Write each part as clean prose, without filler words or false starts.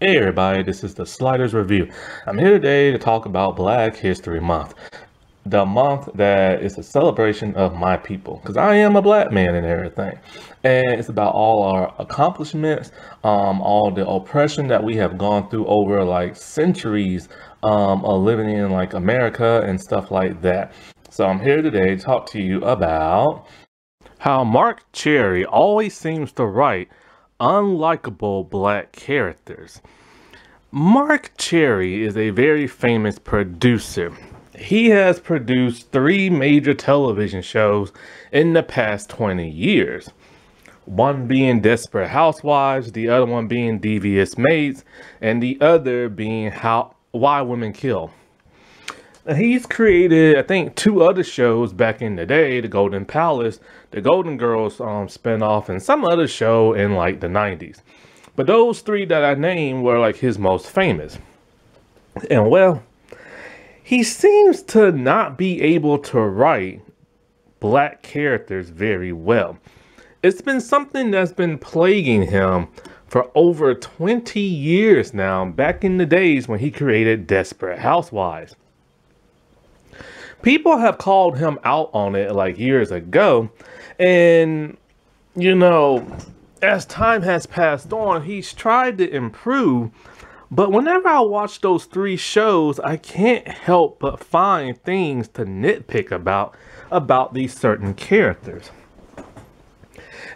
Hey everybody, this is the Sliders Review. I'm here today to talk about Black History Month. The month that is a celebration of my people, because I am a black man and everything. And it's about all our accomplishments, all the oppression that we have gone through over like centuries of living in like America and stuff like that. So I'm here today to talk to you about how Marc Cherry always seems to write unlikable black characters. Marc Cherry is a very famous producer. He has produced 3 major television shows in the past 20 years. One being Desperate Housewives, the other one being Devious Maids, and the other being Why Women Kill. He's created, I think, 2 other shows back in the day, The Golden Palace, The Golden Girls spinoff, and some other show in like the 90s. But those 3 that I named were like his most famous. And well, he seems to not be able to write black characters very well. It's been something that's been plaguing him for over 20 years now, back in the days when he created Desperate Housewives. People have called him out on it like years ago, and you know, as time has passed on, he's tried to improve, but whenever I watch those 3 shows, I can't help but find things to nitpick about these certain characters.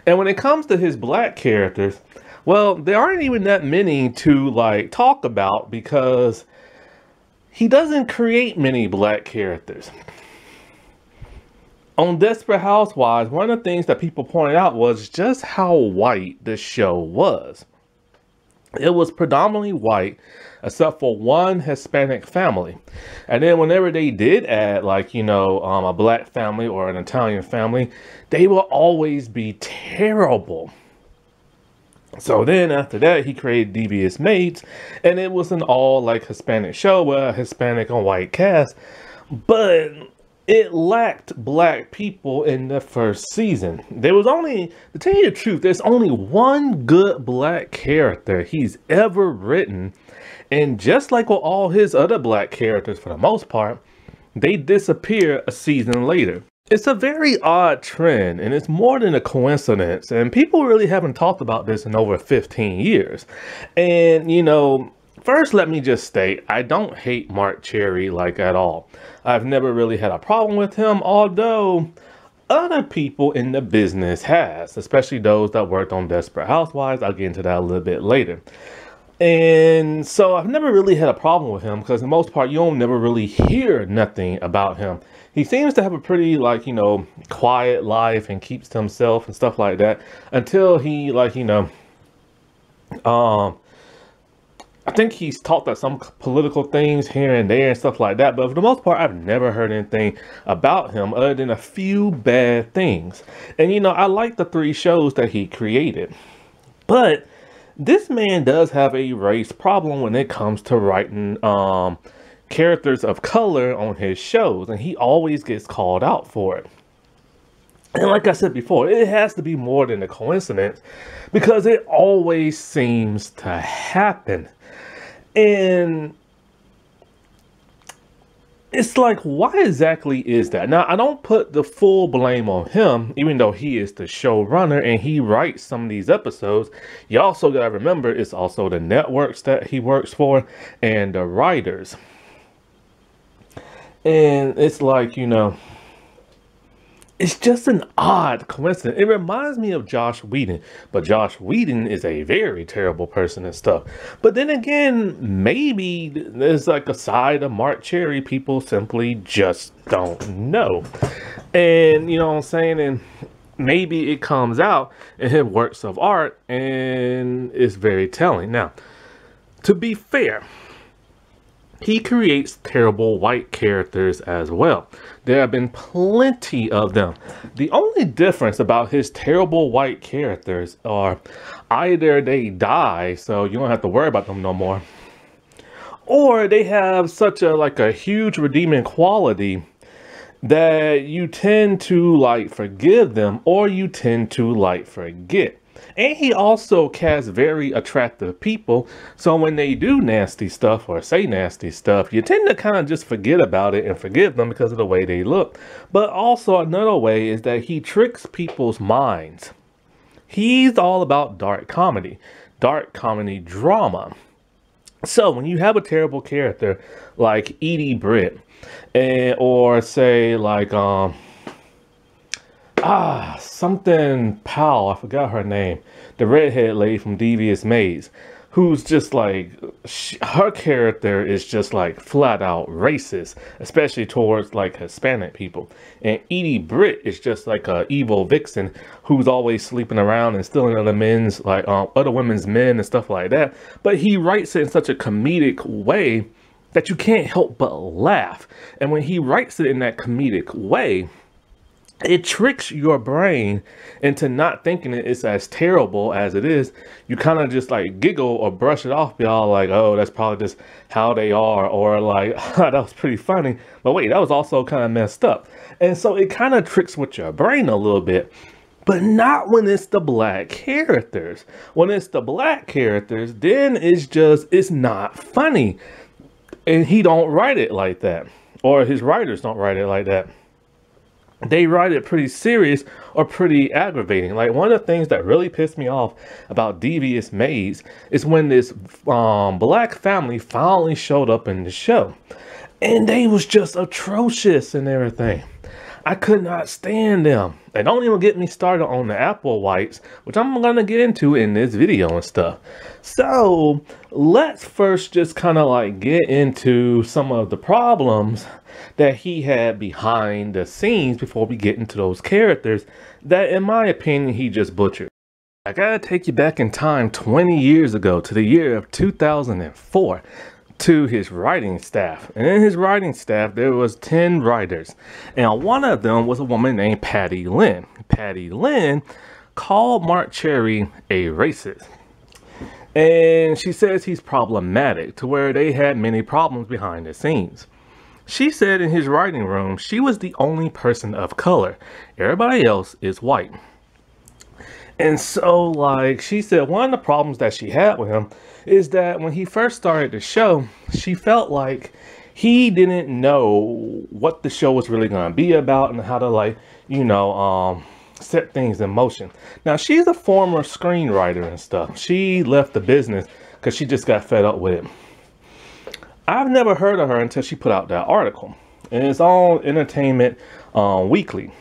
And when it comes to his black characters, well, there aren't even that many to like talk about because he doesn't create many black characters. On Desperate Housewives, one of the things that people pointed out was just how white the show was. It was predominantly white, except for one Hispanic family. And then whenever they did add, like, you know, a black family or an Italian family, they will always be terrible. So then after that, he created Devious Maids, and it was an all like Hispanic show with a Hispanic and white cast, but it lacked black people in the first season. There was only, to tell you the truth, there's only one good black character he's ever written, and just like with all his other black characters for the most part, they disappear a season later. It's a very odd trend, and it's more than a coincidence, and people really haven't talked about this in over 15 years. And you know, first let me just state, I don't hate Marc Cherry like at all. I've never really had a problem with him, although other people in the business has, especially those that worked on Desperate Housewives. I'll get into that a little bit later. And so I've never really had a problem with him because for the most part, you don't never really hear nothing about him. He seems to have a pretty, like, you know, quiet life and keeps to himself and stuff like that until he, like, you know, I think he's talked about some political things here and there and stuff like that. But for the most part, I've never heard anything about him other than a few bad things. And, you know, I like the 3 shows that he created. But this man does have a race problem when it comes to writing characters of color on his shows, and he always gets called out for it. And like I said before, it has to be more than a coincidence because it always seems to happen. And it's like, why exactly is that? Now, I don't put the full blame on him, even though he is the showrunner and he writes some of these episodes. You also got to remember, it's also the networks that he works for and the writers. And it's like, you know, it's just an odd coincidence. It reminds me of Joss Whedon, but Joss Whedon is a very terrible person and stuff. But then again, maybe there's like a side of Marc Cherry people simply just don't know. And you know what I'm saying? And maybe it comes out in his works of art and it's very telling. Now, to be fair, he creates terrible white characters as well. There have been plenty of them. The only difference about his terrible white characters are either they die, so you don't have to worry about them no more, or they have such a huge redeeming quality that you tend to like forgive them or you tend to like forget. And he also casts very attractive people. So when they do nasty stuff or say nasty stuff, you tend to kind of just forget about it and forgive them because of the way they look. But also another way is that he tricks people's minds. He's all about dark comedy drama. So when you have a terrible character like Edie Britt, or say like something Powell, I forgot her name, the redhead lady from Devious Maze, who's just like, her character is just like flat out racist, especially towards like Hispanic people. And Edie Britt is just like a evil vixen who's always sleeping around and stealing other men's, like other women's men and stuff like that. But he writes it in such a comedic way that you can't help but laugh. And when he writes it in that comedic way, it tricks your brain into not thinking it's as terrible as it is. You kind of just like giggle or brush it off, be all like, oh, that's probably just how they are, or like, that was pretty funny, but wait, that was also kind of messed up. And so it kind of tricks with your brain a little bit, but not when it's the black characters. When it's the black characters, then it's not funny. And he don't write it like that, or his writers don't write it like that. They write it pretty serious or pretty aggravating. Like, one of the things that really pissed me off about Devious Maze is when this black family finally showed up in the show, and they was just atrocious and everything. I could not stand them. And don't even get me started on the Applewhites, which I'm gonna get into in this video and stuff. So let's first just kind of like get into some of the problems that he had behind the scenes before we get into those characters that, in my opinion, he just butchered. I gotta take you back in time 20 years ago to the year of 2004. To his writing staff. And in his writing staff, there was 10 writers. And one of them was a woman named Patty Lynn. Patty Lynn called Marc Cherry a racist. And she says he's problematic, to where they had many problems behind the scenes. She said in his writing room, she was the only person of color. Everybody else is white. And so, like, she said one of the problems that she had with him is that when he first started the show, she felt like he didn't know what the show was really going to be about and how to, like, you know, set things in motion. Now, she's a former screenwriter and stuff. She left the business because she just got fed up with it. I've never heard of her until she put out that article. And it's on Entertainment Weekly.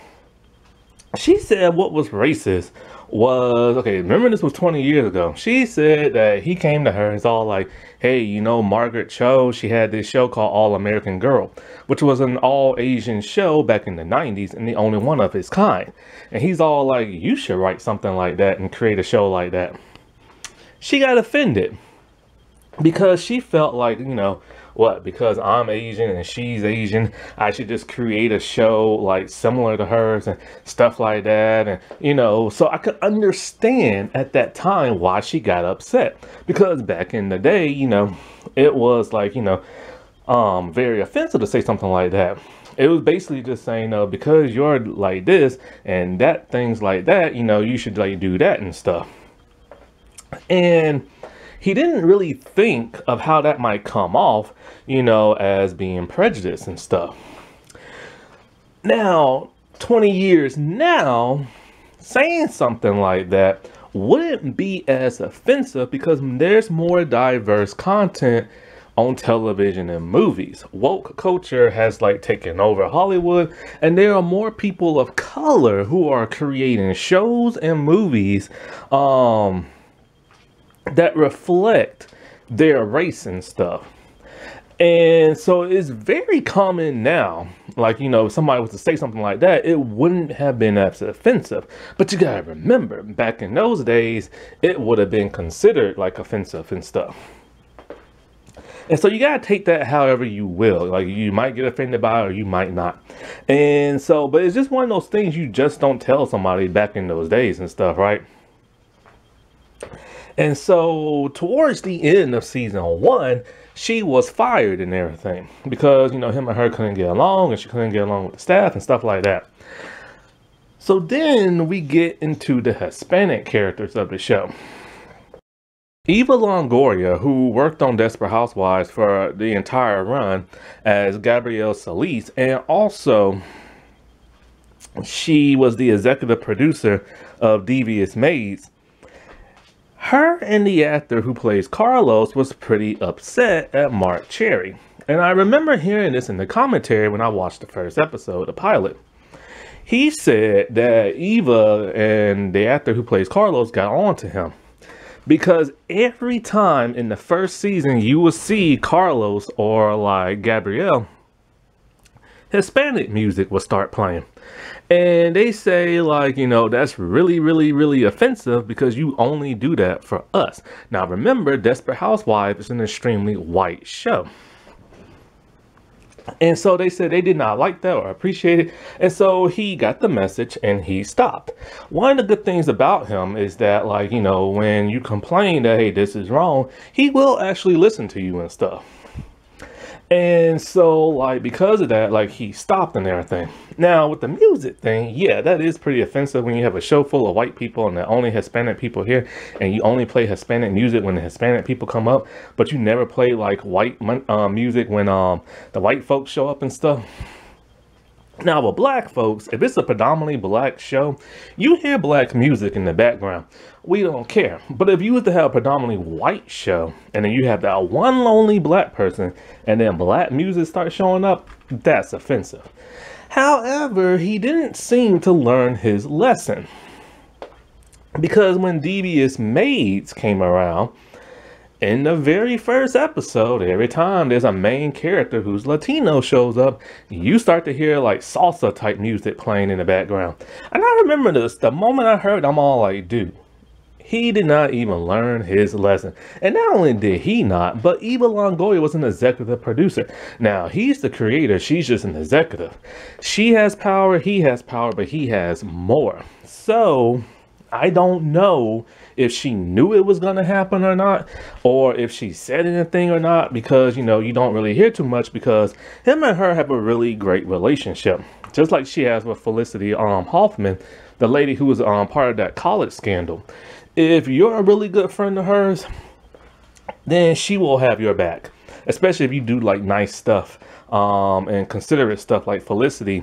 She said what was racist was, okay, remember this was 20 years ago. She said that he came to her and it's all like, hey, you know, Margaret Cho, she had this show called All American Girl, which was an all Asian show back in the 90s and the only one of its kind. And he's all like, you should write something like that and create a show like that. She got offended because she felt like, you know, what, because I'm Asian and she's Asian, I should just create a show like similar to hers and stuff like that. And, you know, so I could understand at that time why she got upset, because back in the day, you know, it was like, you know, very offensive to say something like that. It was basically just saying, because you're like this and that, things like that, you know, you should like do that and stuff. And he didn't really think of how that might come off, you know, as being prejudiced and stuff. Now, 20 years now, saying something like that wouldn't be as offensive because there's more diverse content on television and movies. Woke culture has like taken over Hollywood, and there are more people of color who are creating shows and movies that reflect their race and stuff. And so it's very common now, like, you know, if somebody was to say something like that, it wouldn't have been as offensive. But you gotta remember, back in those days, it would have been considered like offensive and stuff. And so you gotta take that however you will. Like, you might get offended by it or you might not. And so, but it's just one of those things you just don't tell somebody back in those days and stuff, right? And so towards the end of season 1, she was fired and everything because, you know, him and her couldn't get along and she couldn't get along with the staff and stuff like that. So then we get into the Hispanic characters of the show. Eva Longoria, who worked on Desperate Housewives for the entire run as Gabrielle Solis, and also she was the executive producer of Devious Maids. Her and the actor who plays Carlos was pretty upset at Marc Cherry. And I remember hearing this in the commentary when I watched the first episode, the pilot. He said that Eva and the actor who plays Carlos got on to him. Because every time in the first season you will see Carlos or like Gabrielle, Hispanic music will start playing. And they say like, you know, that's really, really, really offensive because you only do that for us. Now remember, Desperate Housewives is an extremely white show. And so they said they did not like that or appreciate it. And so he got the message and he stopped. One of the good things about him is that, like, you know, when you complain that, hey, this is wrong, he will actually listen to you and stuff. And so, like, because of that, like, he stopped and everything. Now, with the music thing, yeah, that is pretty offensive when you have a show full of white people and the only Hispanic people here, and you only play Hispanic music when the Hispanic people come up, but you never play, like, white music when the white folks show up and stuff. Now, with black folks, if it's a predominantly black show, you hear black music in the background. We don't care. But if you was to have a predominantly white show, and then you have that one lonely black person, and then black music starts showing up, that's offensive. However, he didn't seem to learn his lesson. Because when Devious Maids came around, in the very first episode, every time there's a main character who's Latino shows up, you start to hear like salsa type music playing in the background. And I remember this, the moment I heard, I'm all like, dude, he did not even learn his lesson. And not only did he not, but Eva Longoria was an executive producer. Now, he's the creator, she's just an executive. She has power, he has power, but he has more. So, I don't know if she knew it was going to happen or not, or if she said anything or not, because, you know, you don't really hear too much because him and her have a really great relationship. Just like she has with Felicity Hoffman, the lady who was part of that college scandal. If you're a really good friend of hers, then she will have your back, especially if you do like nice stuff and considerate stuff like Felicity.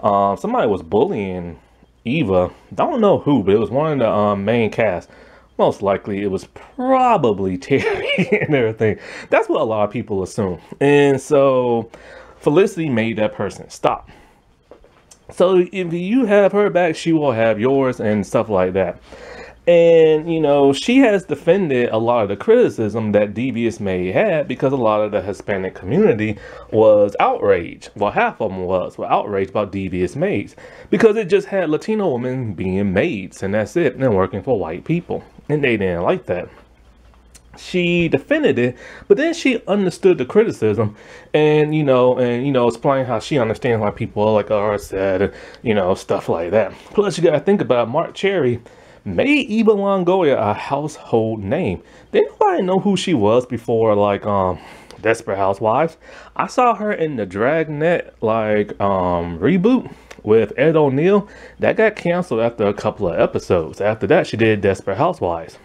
Somebody was bullying Eva, don't know who, but it was one of the main cast. Most likely it was probably Terry and everything. That's what a lot of people assume. And so Felicity made that person stop. So if you have her back, she will have yours and stuff like that. And, you know, she has defended a lot of the criticism that Devious Maid had because a lot of the Hispanic community was outraged. Well, half of them were outraged about Devious Maids because it just had Latino women being maids and that's it, and working for white people. And they didn't like that. She defended it, but then she understood the criticism and, explained how she understands why people like are upset and, you know, stuff like that. Plus, you got to think about Marc Cherry made Eva Longoria a household name. Didn't nobody know who she was before, like, Desperate Housewives? I saw her in the Dragnet, reboot with Ed O'Neill. That got canceled after a couple of episodes. After that, she did Desperate Housewives.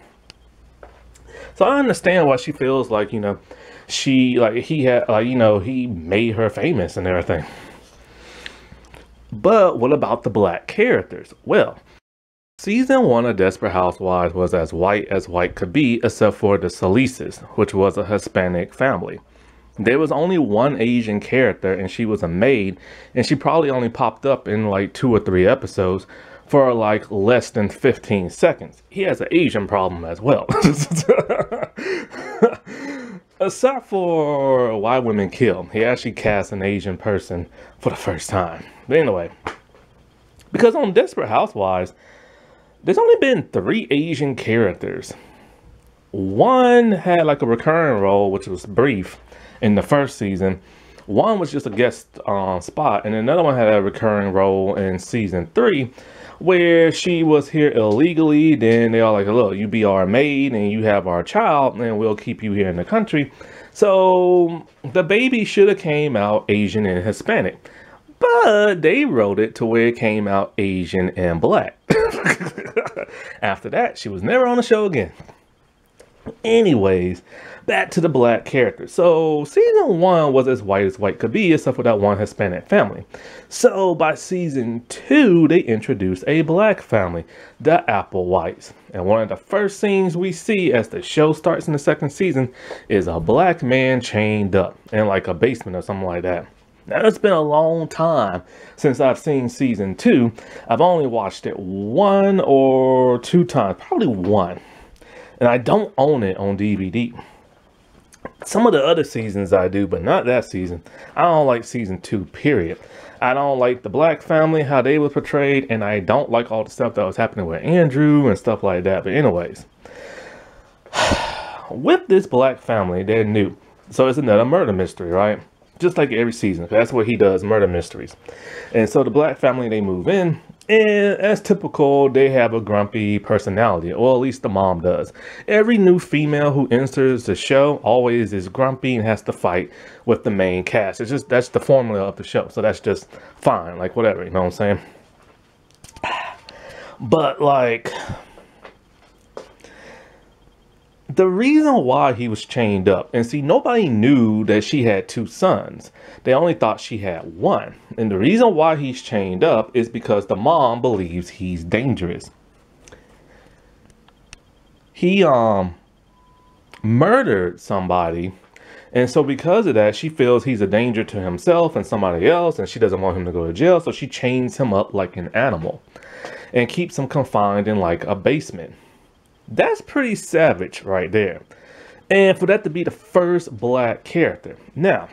So I understand why she feels like, you know, he made her famous and everything. But what about the black characters? Well, Season 1 of Desperate Housewives was as white could be, except for the Solises, which was a Hispanic family. There was only one Asian character, and she was a maid, and she probably only popped up in like 2 or 3 episodes for like less than 15 seconds. He has an Asian problem as well. Except for Why Women Kill. He actually cast an Asian person for the first time. But anyway, because on Desperate Housewives, there's only been 3 Asian characters. One had like a recurring role, which was brief in the first season. One was just a guest spot, and another one had a recurring role in season 3, where she was here illegally. Then they all like, look, you be our maid and you have our child, and we'll keep you here in the country. So the baby should have came out Asian and Hispanic. But they wrote it to where it came out Asian and black. After that, she was never on the show again. Anyways, back to the black character. So season 1 was as white could be, except for that one Hispanic family. So by season 2, they introduced a black family, the Applewhites. And one of the first scenes we see as the show starts in the second season is a black man chained up in like a basement or something like that. Now, it's been a long time since I've seen season 2. I've only watched it 1 or 2 times, probably 1. And I don't own it on DVD. Some of the other seasons I do, but not that season. I don't like season 2, period. I don't like the black family, how they were portrayed, and I don't like all the stuff that was happening with Andrew and stuff like that. But anyways, with this black family, they're new. So it's another murder mystery, right? Just like every season. That's what he does, murder mysteries. And so the black family, they move in. And as typical, they have a grumpy personality, or at least the mom does. Every new female who enters the show always is grumpy and has to fight with the main cast. It's just, that's the formula of the show. So that's just fine, like whatever, you know what I'm saying? But like, the reason why he was chained up, and see, nobody knew that she had 2 sons. They only thought she had 1. And the reason why he's chained up is because the mom believes he's dangerous. He murdered somebody, and so because of that, she feels he's a danger to himself and somebody else, and she doesn't want him to go to jail, so she chains him up like an animal and keeps him confined in like a basement. That's pretty savage right there. And for that to be the first black character. Now,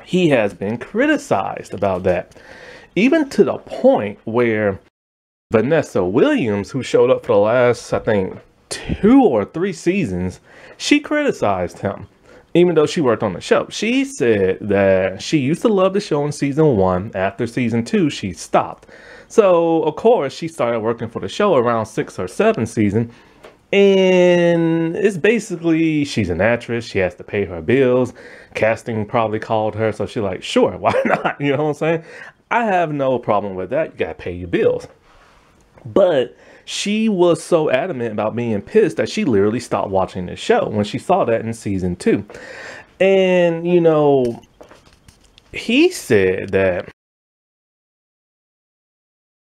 he has been criticized about that. Even to the point where Vanessa Williams, who showed up for the last, I think, 2 or 3 seasons, she criticized him. Even though she worked on the show. She said that she used to love the show in season 1. After season 2, she stopped. So, of course, she started working for the show around 6 or 7 season. And it's basically, she's an actress. She has to pay her bills. Casting probably called her. So she's like, sure, why not? You know what I'm saying? I have no problem with that. You got to pay your bills. But she was so adamant about being pissed that she literally stopped watching the show when she saw that in season 2. And, you know, he said that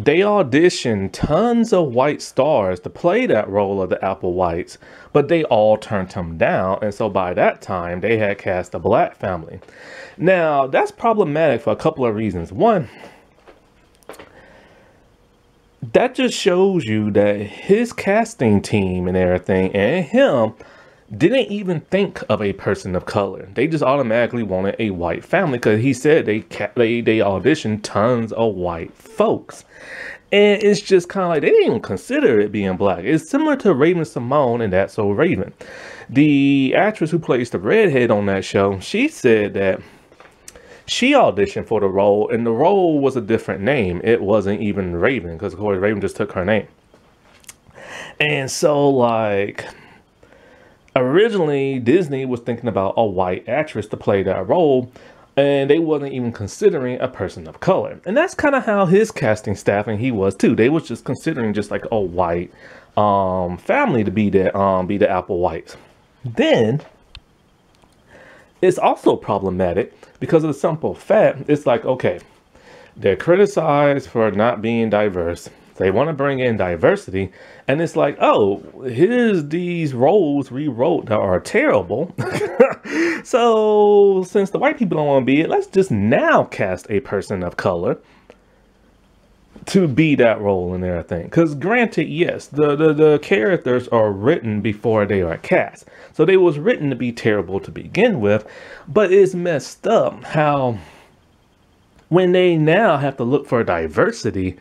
they auditioned tons of white stars to play that role of the Applewhites, but they all turned him down. And so by that time, they had cast a black family. Now, that's problematic for a couple of reasons. One, that just shows you that his casting team and everything and him didn't even think of a person of color. They just automatically wanted a white family because he said they auditioned tons of white folks. And it's just kind of like they didn't even consider it being black. It's similar to Raven Simone and That's So Raven. The actress who plays the redhead on that show, she said that she auditioned for the role and the role was a different name. It wasn't even Raven because of course Raven just took her name. And so like, originally, Disney was thinking about a white actress to play that role, and they wasn't even considering a person of color. And that's kind of how his casting staff, and he was too. They was just considering just like a white family to be the Applewhites. Then, it's also problematic because of the simple fact, it's like, okay, they're criticized for not being diverse. They want to bring in diversity, and it's like, oh, here's these roles rewrote that are terrible. So since the white people don't want to be it, let's just now cast a person of color to be that role and everything. Because granted, yes, the characters are written before they are cast. So they was written to be terrible to begin with, but it's messed up how when they now have to look for diversity,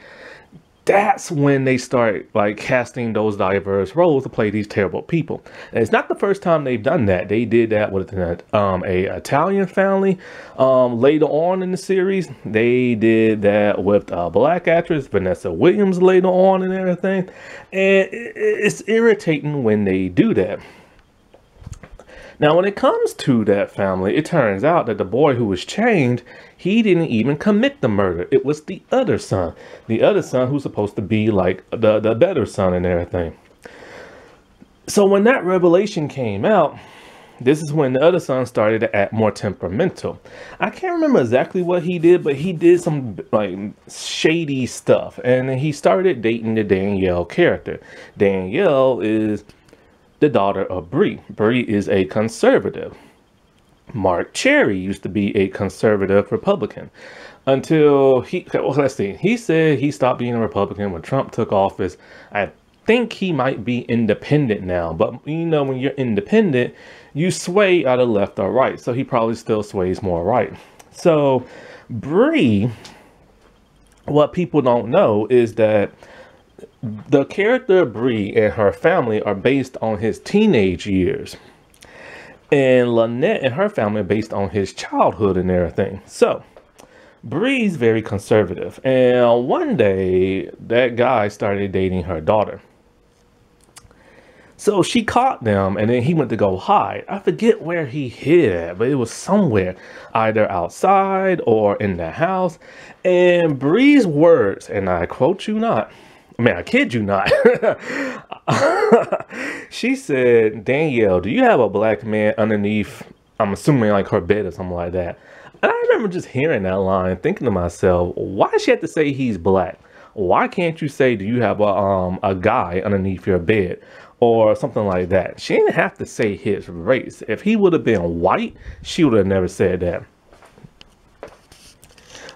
that's when they start like casting those diverse roles to play these terrible people. And it's not the first time they've done that. They did that with a Italian family later on in the series. They did that with a black actress, Vanessa Williams, later on and everything. And it's irritating when they do that. Now, when it comes to that family, it turns out that the boy who was chained, He didn't even commit the murder. It was the other son. The other son who's supposed to be like the better son and everything. So when that revelation came out, this is when the other son started to act more temperamental. I can't remember exactly what he did, but he did some like shady stuff. And then he started dating the Danielle character. Danielle is the daughter of Bree. Bree is a conservative. Mark Cherry used to be a conservative Republican until let's see. He said he stopped being a Republican when Trump took office. I think he might be independent now, but you know, when you're independent, you sway either left or right. So he probably still sways more right. So Bree, what people don't know is that the character of Bree and her family are based on his teenage years. And Lynette and her family are based on his childhood and everything. So Bree's very conservative. And one day that guy started dating her daughter. So she caught them, and then he went to go hide. I forget where he hid at, but it was somewhere, either outside or in the house. And Bree's words, and I quote you not, I mean, I kid you not. She said, "Danielle, do you have a black man underneath?" I'm assuming like her bed or something like that. And I remember just hearing that line, thinking to myself, why does she have to say he's black? Why can't you say, do you have a guy underneath your bed? Or something like that. She didn't have to say his race. If he would have been white, she would have never said that.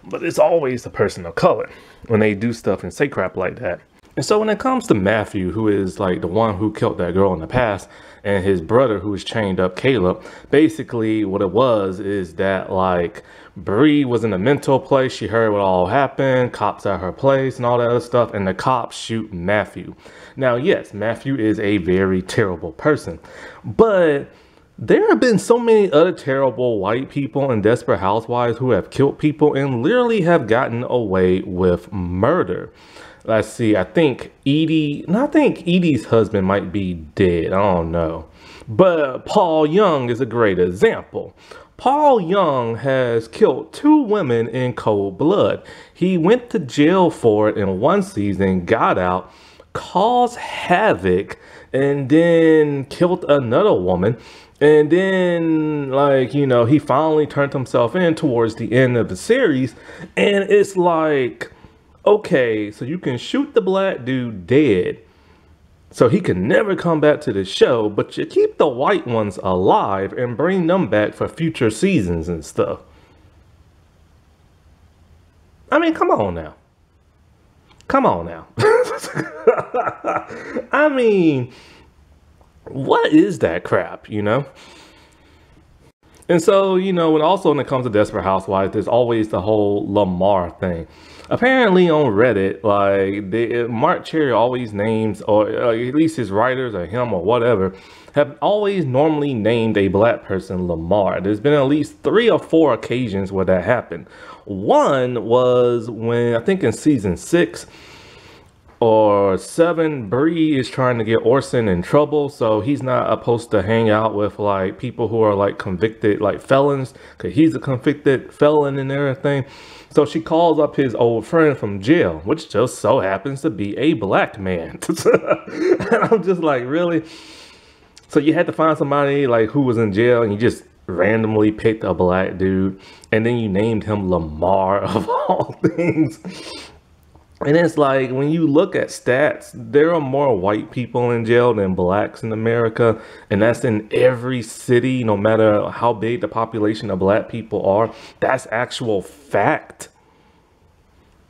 But it's always the person of color when they do stuff and say crap like that. And so when it comes to Matthew, who is like the one who killed that girl in the past, and his brother who was chained up, Caleb, basically what it was is that like Bree was in a mental place. She heard what all happened, cops at her place and all that other stuff, and the cops shoot Matthew. Now, yes, Matthew is a very terrible person, but there have been so many other terrible white people in Desperate Housewives who have killed people and literally have gotten away with murder. Let's see, I think Edie's husband might be dead. I don't know. But Paul Young is a great example. Paul Young has killed 2 women in cold blood. He went to jail for it in one season, got out, caused havoc, and then killed another woman. And then, like, you know, he finally turned himself in towards the end of the series. And it's like, okay, so you can shoot the black dude dead so he can never come back to the show, but you keep the white ones alive and bring them back for future seasons and stuff. I mean, come on now. Come on now. I mean, what is that crap, you know? And so, you know, when it comes to Desperate Housewives, there's always the whole Lamar thing. Apparently on Reddit, like Mark Cherry always names, or at least his writers or him or whatever, have always normally named a black person Lamar. There's been at least 3 or 4 occasions where that happened. One was when, I think in season 6 or 7, Bree is trying to get Orson in trouble, so he's not supposed to hang out with like people who are like convicted, like felons, because he's a convicted felon and everything. So she calls up his old friend from jail, which just so happens to be a black man. And I'm just like, really? So you had to find somebody like who was in jail, and you just randomly picked a black dude, and then you named him Lamar of all things. And it's like, when you look at stats, there are more white people in jail than blacks in America. And that's in every city, no matter how big the population of black people are. That's actual fact.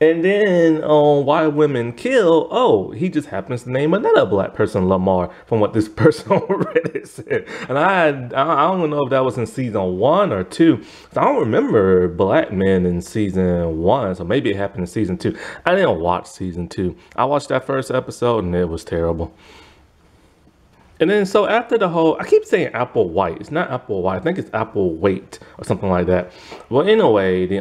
And then on Why Women Kill, oh, he just happens to name another black person Lamar, from what this person on Reddit said. And I don't know if that was in season 1 or 2. I don't remember black men in season 1, so maybe it happened in season 2. I didn't watch season 2. I watched that first episode and it was terrible. And then so after the whole, I keep saying Applewhite. It's not Applewhite. I think it's Applewhite or something like that. Well, anyway, the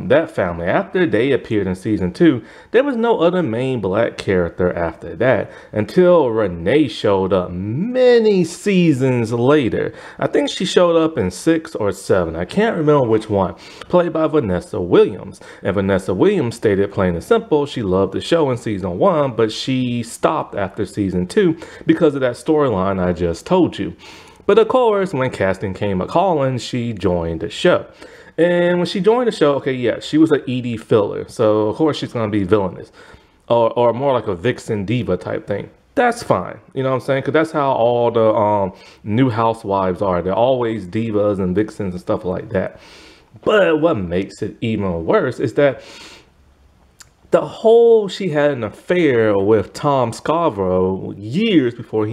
that family, after they appeared in season 2, there was no other main black character after that until Renee showed up many seasons later. I think she showed up in 6 or 7. I can't remember which one. Played by Vanessa Williams. And Vanessa Williams stated plain and simple, she loved the show in season 1, but she stopped after season 2 because of that storyline I just told you. But of course, when casting came a calling, she joined the show. And when she joined the show, okay, yeah, she was an Edie filler. So of course she's going to be villainous. Or more like a vixen diva type thing. That's fine. You know what I'm saying? Because that's how all the new housewives are. They're always divas and vixens and stuff like that. But what makes it even worse is that she had an affair with Tom Scarborough years before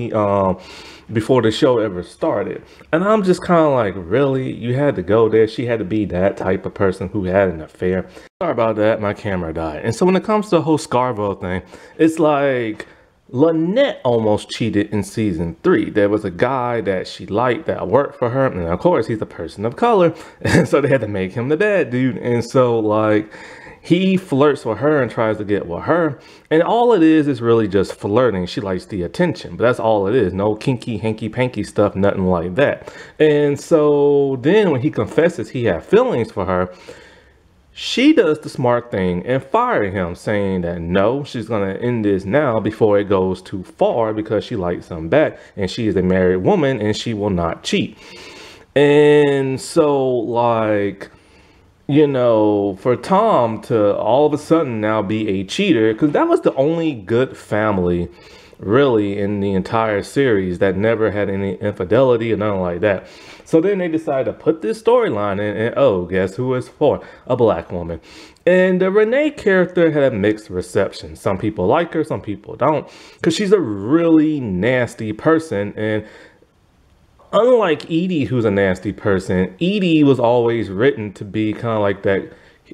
before the show ever started. And I'm just kind of like, really? You had to go there? She had to be that type of person who had an affair? Sorry about that, my camera died. And so when it comes to the whole Scarborough thing, it's like Lynette almost cheated in season 3. There was a guy that she liked that worked for her, and of course he's a person of color, and so they had to make him the bad dude. And so like, he flirts with her and tries to get with her. And all it is really just flirting. She likes the attention, but that's all it is. No kinky, hanky-panky stuff, nothing like that. And so then when he confesses he had feelings for her, she does the smart thing and fire him, saying that no, she's going to end this now before it goes too far because she likes him back and she is a married woman and she will not cheat. And so like, you know, for Tom to all of a sudden now be a cheater, because that was the only good family really in the entire series that never had any infidelity or nothing like that. So then they decided to put this storyline in, and oh, guess who it's for? A black woman. And the Renee character had a mixed reception. Some people like her, some people don't, because she's a really nasty person. And unlike Edie, who's a nasty person, Edie was always written to be kind of like that,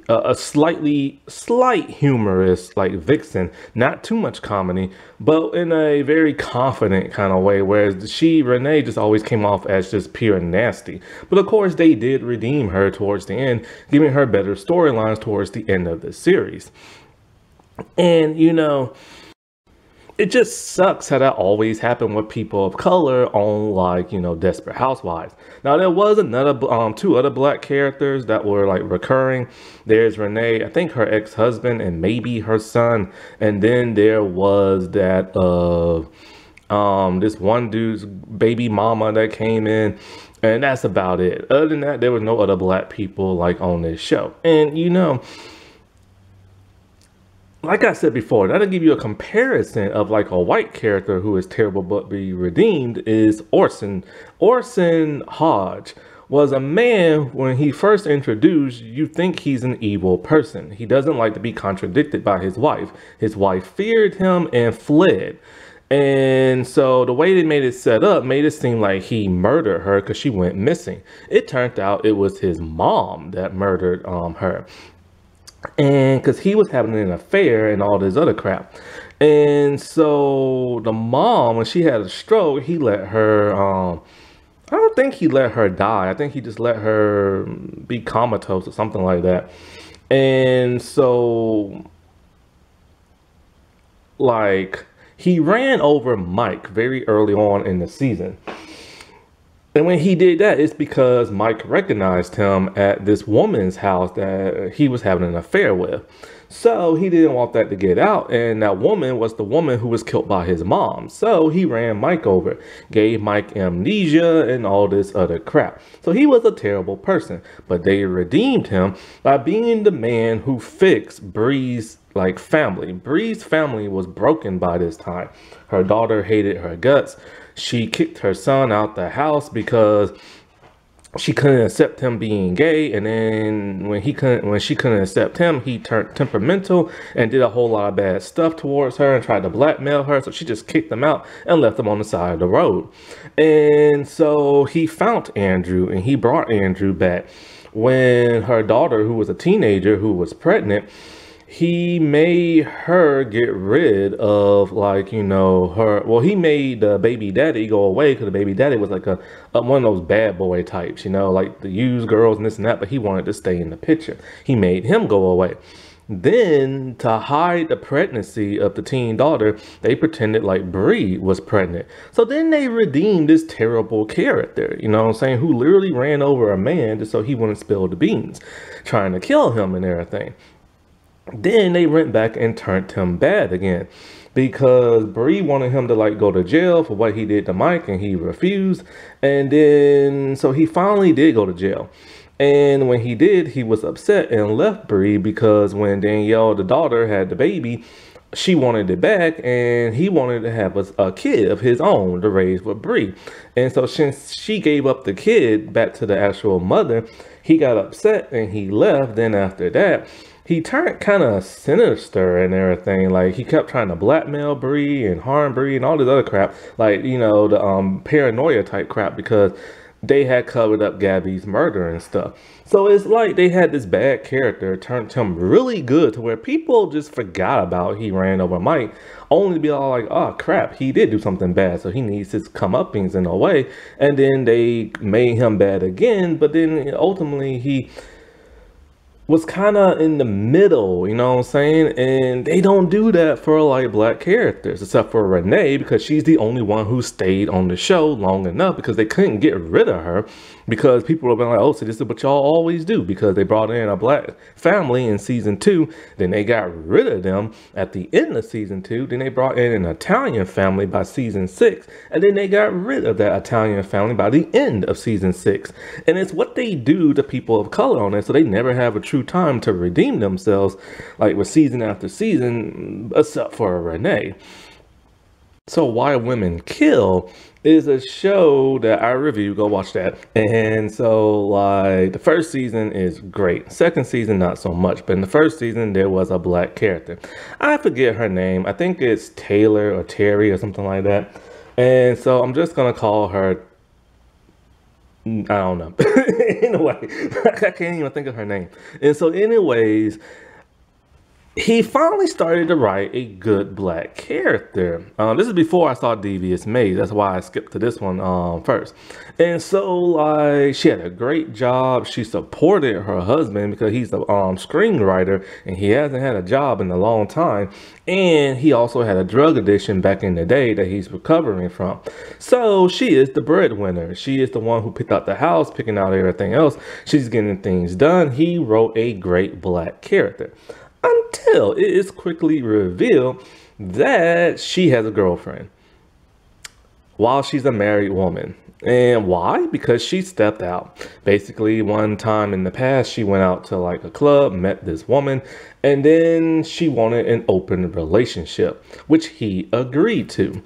a slight humorous, like vixen, not too much comedy, but in a very confident kind of way, whereas Renee just always came off as just pure nasty. But of course, they did redeem her towards the end, giving her better storylines towards the end of the series. And, you know, it just sucks how that always happened with people of color on, like, you know, Desperate Housewives. Now, there was another, 2 other black characters that were, like, recurring. There's Renee, I think her ex-husband, and maybe her son. And then there was that, this one dude's baby mama that came in. And that's about it. Other than that, there were no other black people, like, on this show. And, you know, like I said before, that'll give you a comparison of like a white character who is terrible but be redeemed is Orson. Orson Hodge was a man, when he first introduced, you think he's an evil person. He doesn't like to be contradicted by his wife. His wife feared him and fled. And so the way they made it set up made it seem like he murdered her because she went missing. It turned out it was his mom that murdered her. And because he was having an affair and all this other crap. And so the mom, when she had a stroke, he let her, I don't think he let her die. I think he just let her be comatose or something like that. And so, like, he ran over Mike very early on in the season. And when he did that, it's because Mike recognized him at this woman's house that he was having an affair with. So he didn't want that to get out. And that woman was the woman who was killed by his mom. So he ran Mike over, gave Mike amnesia and all this other crap. So he was a terrible person. But they redeemed him by being the man who fixed Bree's family. Bree's family was broken by this time. Her daughter hated her guts. She kicked her son out the house because she couldn't accept him being gay. And then when she couldn't accept him, he turned temperamental and did a whole lot of bad stuff towards her and tried to blackmail her. So she just kicked him out and left him on the side of the road. And so he found Andrew and he brought Andrew back when her daughter, who was a teenager, who was pregnant, he made her get rid of, like, you know, her. Well, he made the baby daddy go away because the baby daddy was like a one of those bad boy types, you know, like the used girls and this and that, but he wanted to stay in the picture. He made him go away. Then, to hide the pregnancy of the teen daughter, they pretended like Bree was pregnant. So then they redeemed this terrible character, you know what I'm saying, who literally ran over a man just so he wouldn't spill the beans, trying to kill him and everything. Then they went back and turned him bad again because Bree wanted him to like go to jail for what he did to Mike, and he refused. And then, so he finally did go to jail. And when he did, he was upset and left Bree because when Danielle, the daughter, had the baby, she wanted it back, and he wanted to have a kid of his own to raise with Bree. And so since she gave up the kid back to the actual mother, he got upset and he left. Then after that, he turned kind of sinister and everything. Like, he kept trying to blackmail Bree and harm Bree and all this other crap. Like, you know, the paranoia type crap, because they had covered up Gabby's murder and stuff. So it's like they had this bad character turned him really good to where people just forgot about he ran over Mike, only to be all like, oh crap, he did do something bad, so he needs his comeuppance in a way. And then they made him bad again, but then ultimately he was kind of in the middle, you know what I'm saying? And they don't do that for like black characters, except for Renee, because she's the only one who stayed on the show long enough, because they couldn't get rid of her, because people have been like, oh, so this is what y'all always do, because they brought in a black family in season 2, then they got rid of them at the end of season 2, then they brought in an Italian family by season 6, and then they got rid of that Italian family by the end of season 6. And it's what they do to people of color on it, so they never have a true time to redeem themselves, like with season after season, except for Renee. So Why Women Kill is a show that I review. Go watch that. And so, like, the first season is great. Second season, not so much. But in the first season, there was a black character. I forget her name. I think it's Taylor or Terry or something like that. And so I'm just going to call her, I don't know. Anyway, I can't even think of her name. And so anyways, he finally started to write a good black character. This is before I saw Devious Maze. That's why I skipped to this one first. And so, like, she had a great job. She supported her husband because he's a screenwriter, and he hasn't had a job in a long time. And he also had a drug addiction back in the day that he's recovering from. So she is the breadwinner. She is the one who picked out the house, picking out everything else. She's getting things done. He wrote a great black character, until it is quickly revealed that she has a girlfriend while she's a married woman. And why? Because she stepped out. Basically, one time in the past, she went out to like a club, met this woman, and then she wanted an open relationship, which he agreed to.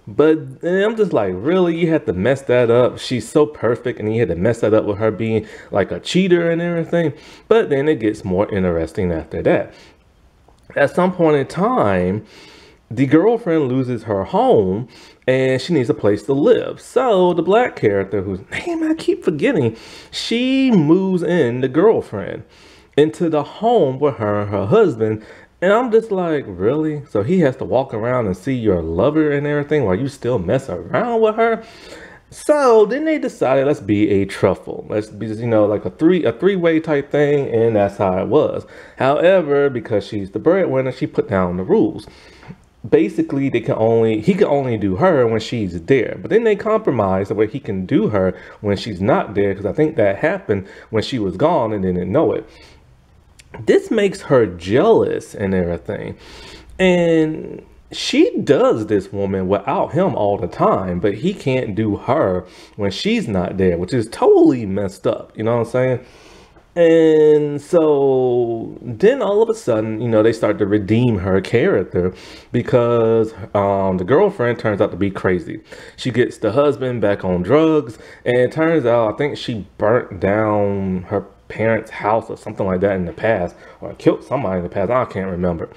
But I'm just like, really? You had to mess that up? She's so perfect, and you had to mess that up with her being like a cheater and everything? But then it gets more interesting after that. At some point in time, the girlfriend loses her home, and she needs a place to live. So the black character, whose name I keep forgetting, she moves in, the girlfriend, into the home with her and her husband. And I'm just like, really? So he has to walk around and see your lover and everything while you still mess around with her? So then they decided, let's be a truffle. Let's be, you know, like a three-way type thing, and that's how it was. However, because she's the breadwinner, she put down the rules. Basically, he can only do her when she's there. But then they compromised where he can do her when she's not there, because I think that happened when she was gone and didn't know it. This makes her jealous and everything. And she does this woman without him all the time, but he can't do her when she's not there, which is totally messed up. You know what I'm saying? And so then all of a sudden, you know, they start to redeem her character because the girlfriend turns out to be crazy. She gets the husband back on drugs, and it turns out, I think she burnt down her parents' house or something like that in the past, or killed somebody in the past. I can't remember.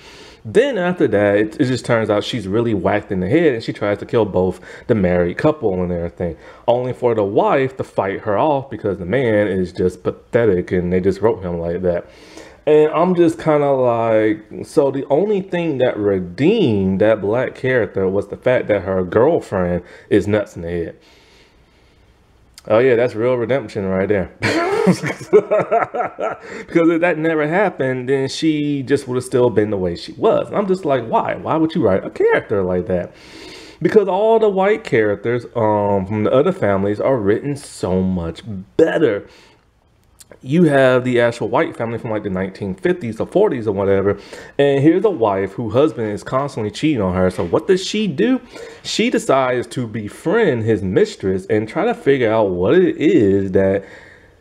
Then after that, it just turns out she's really whacked in the head, and she tries to kill both the married couple and everything, only for the wife to fight her off because the man is just pathetic, and they just wrote him like that. And I'm just kind of like, so the only thing that redeemed that black character was the fact that her girlfriend is nuts in the head. Oh yeah, that's real redemption right there. Because if that never happened, then she just would have still been the way she was. And I'm just like, why? Why would you write a character like that? Because all the white characters from the other families are written so much better. You have the actual white family from like the 1950s or 40s or whatever, and here's a wife whose husband is constantly cheating on her. So what does she do? She decides to befriend his mistress and try to figure out what it is that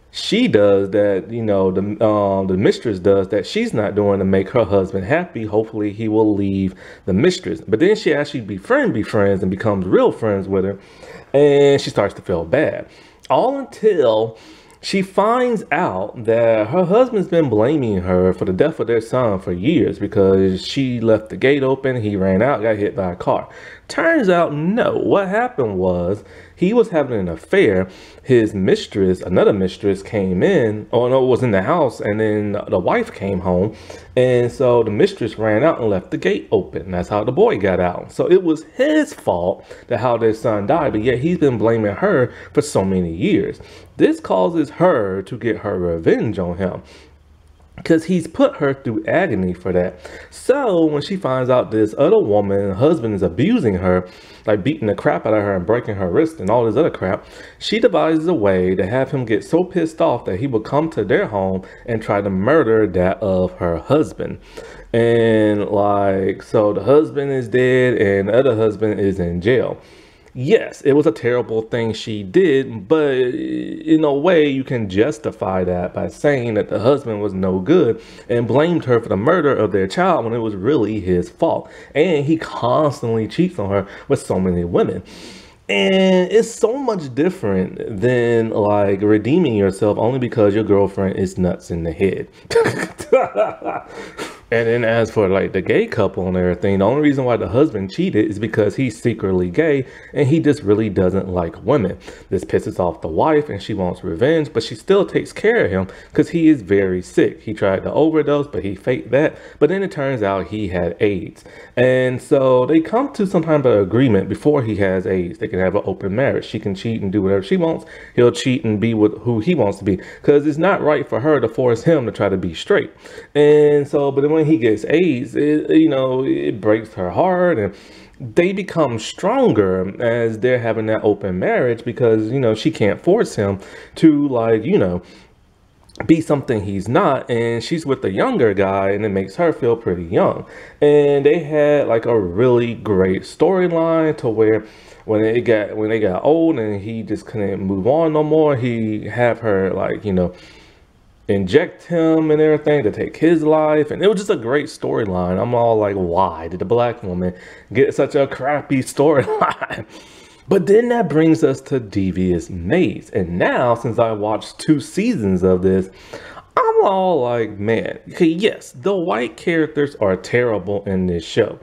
she does that, you know, the mistress does that she's not doing to make her husband happy. Hopefully he will leave the mistress. But then she actually befriends and becomes real friends with her, and she starts to feel bad. All until she finds out that her husband's been blaming her for the death of their son for years because she left the gate open, he ran out, got hit by a car. Turns out, no, what happened was he was having an affair. His mistress, another mistress, came in, or no, was in the house, and then the wife came home. And so the mistress ran out and left the gate open. That's how the boy got out. So it was his fault that how their son died, but yet he's been blaming her for so many years. This causes her to get her revenge on him, because he's put her through agony for that. So when she finds out this other woman, husband, is abusing her, like beating the crap out of her and breaking her wrist and all this other crap, she devises a way to have him get so pissed off that he will come to their home and try to murder that of her husband. And like, so the husband is dead and the other husband is in jail. Yes, it was a terrible thing she did, but in a way you can justify that by saying that the husband was no good and blamed her for the murder of their child when it was really his fault. And he constantly cheats on her with so many women. And it's so much different than like redeeming yourself only because your girlfriend is nuts in the head. And then as for like the gay couple and everything, the only reason why the husband cheated is because he's secretly gay and he just really doesn't like women. This pisses off the wife and she wants revenge, but she still takes care of him because he is very sick. He tried to overdose, but he faked that. But then it turns out he had AIDS. And so they come to some kind of agreement before he has AIDS. They can have an open marriage. She can cheat and do whatever she wants. He'll cheat and be with who he wants to be, because it's not right for her to force him to try to be straight. And so, but then when he gets AIDS, it breaks her heart, and they become stronger as they're having that open marriage because, she can't force him to be something he's not, and she's with a younger guy and it makes her feel pretty young. And they had like a really great storyline to where when they got old and he just couldn't move on no more, he have her inject him and everything to take his life, and it was just a great storyline. I'm all like, why did the black woman get such a crappy storyline? But then that brings us to Devious Mates, and now since I watched 2 seasons of this, I'm all like, man, okay, yes, the white characters are terrible in this show.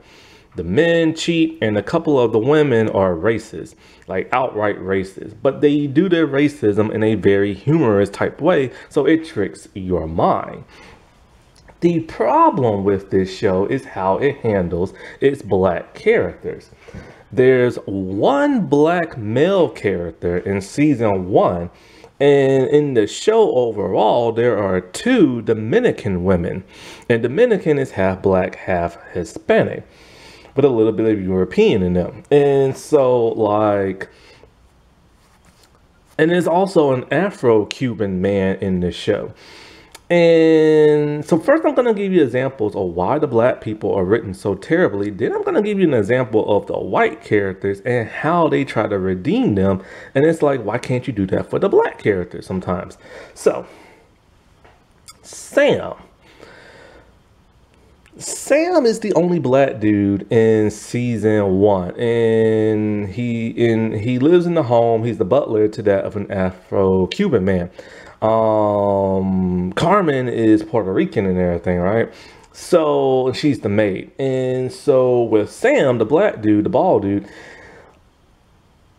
The men cheat and a couple of the women are racist, like outright racist, but they do their racism in a very humorous type way, so it tricks your mind. The problem with this show is how it handles its black characters. There's one black male character in season 1, and in the show overall, there are 2 Dominican women, and Dominican is half black, half Hispanic, but a little bit of European in them. And so and there's also an Afro-Cuban man in the show. And so first I'm going to give you examples of why the black people are written so terribly. Then I'm going to give you an example of the white characters and how they try to redeem them. And it's like, why can't you do that for the black characters sometimes? So Sam is the only black dude in season 1, and he lives in the home. He's the butler to that of an Afro-Cuban man. Carmen is Puerto Rican and everything, right? So she's the maid. And so with Sam, the black dude, the bald dude,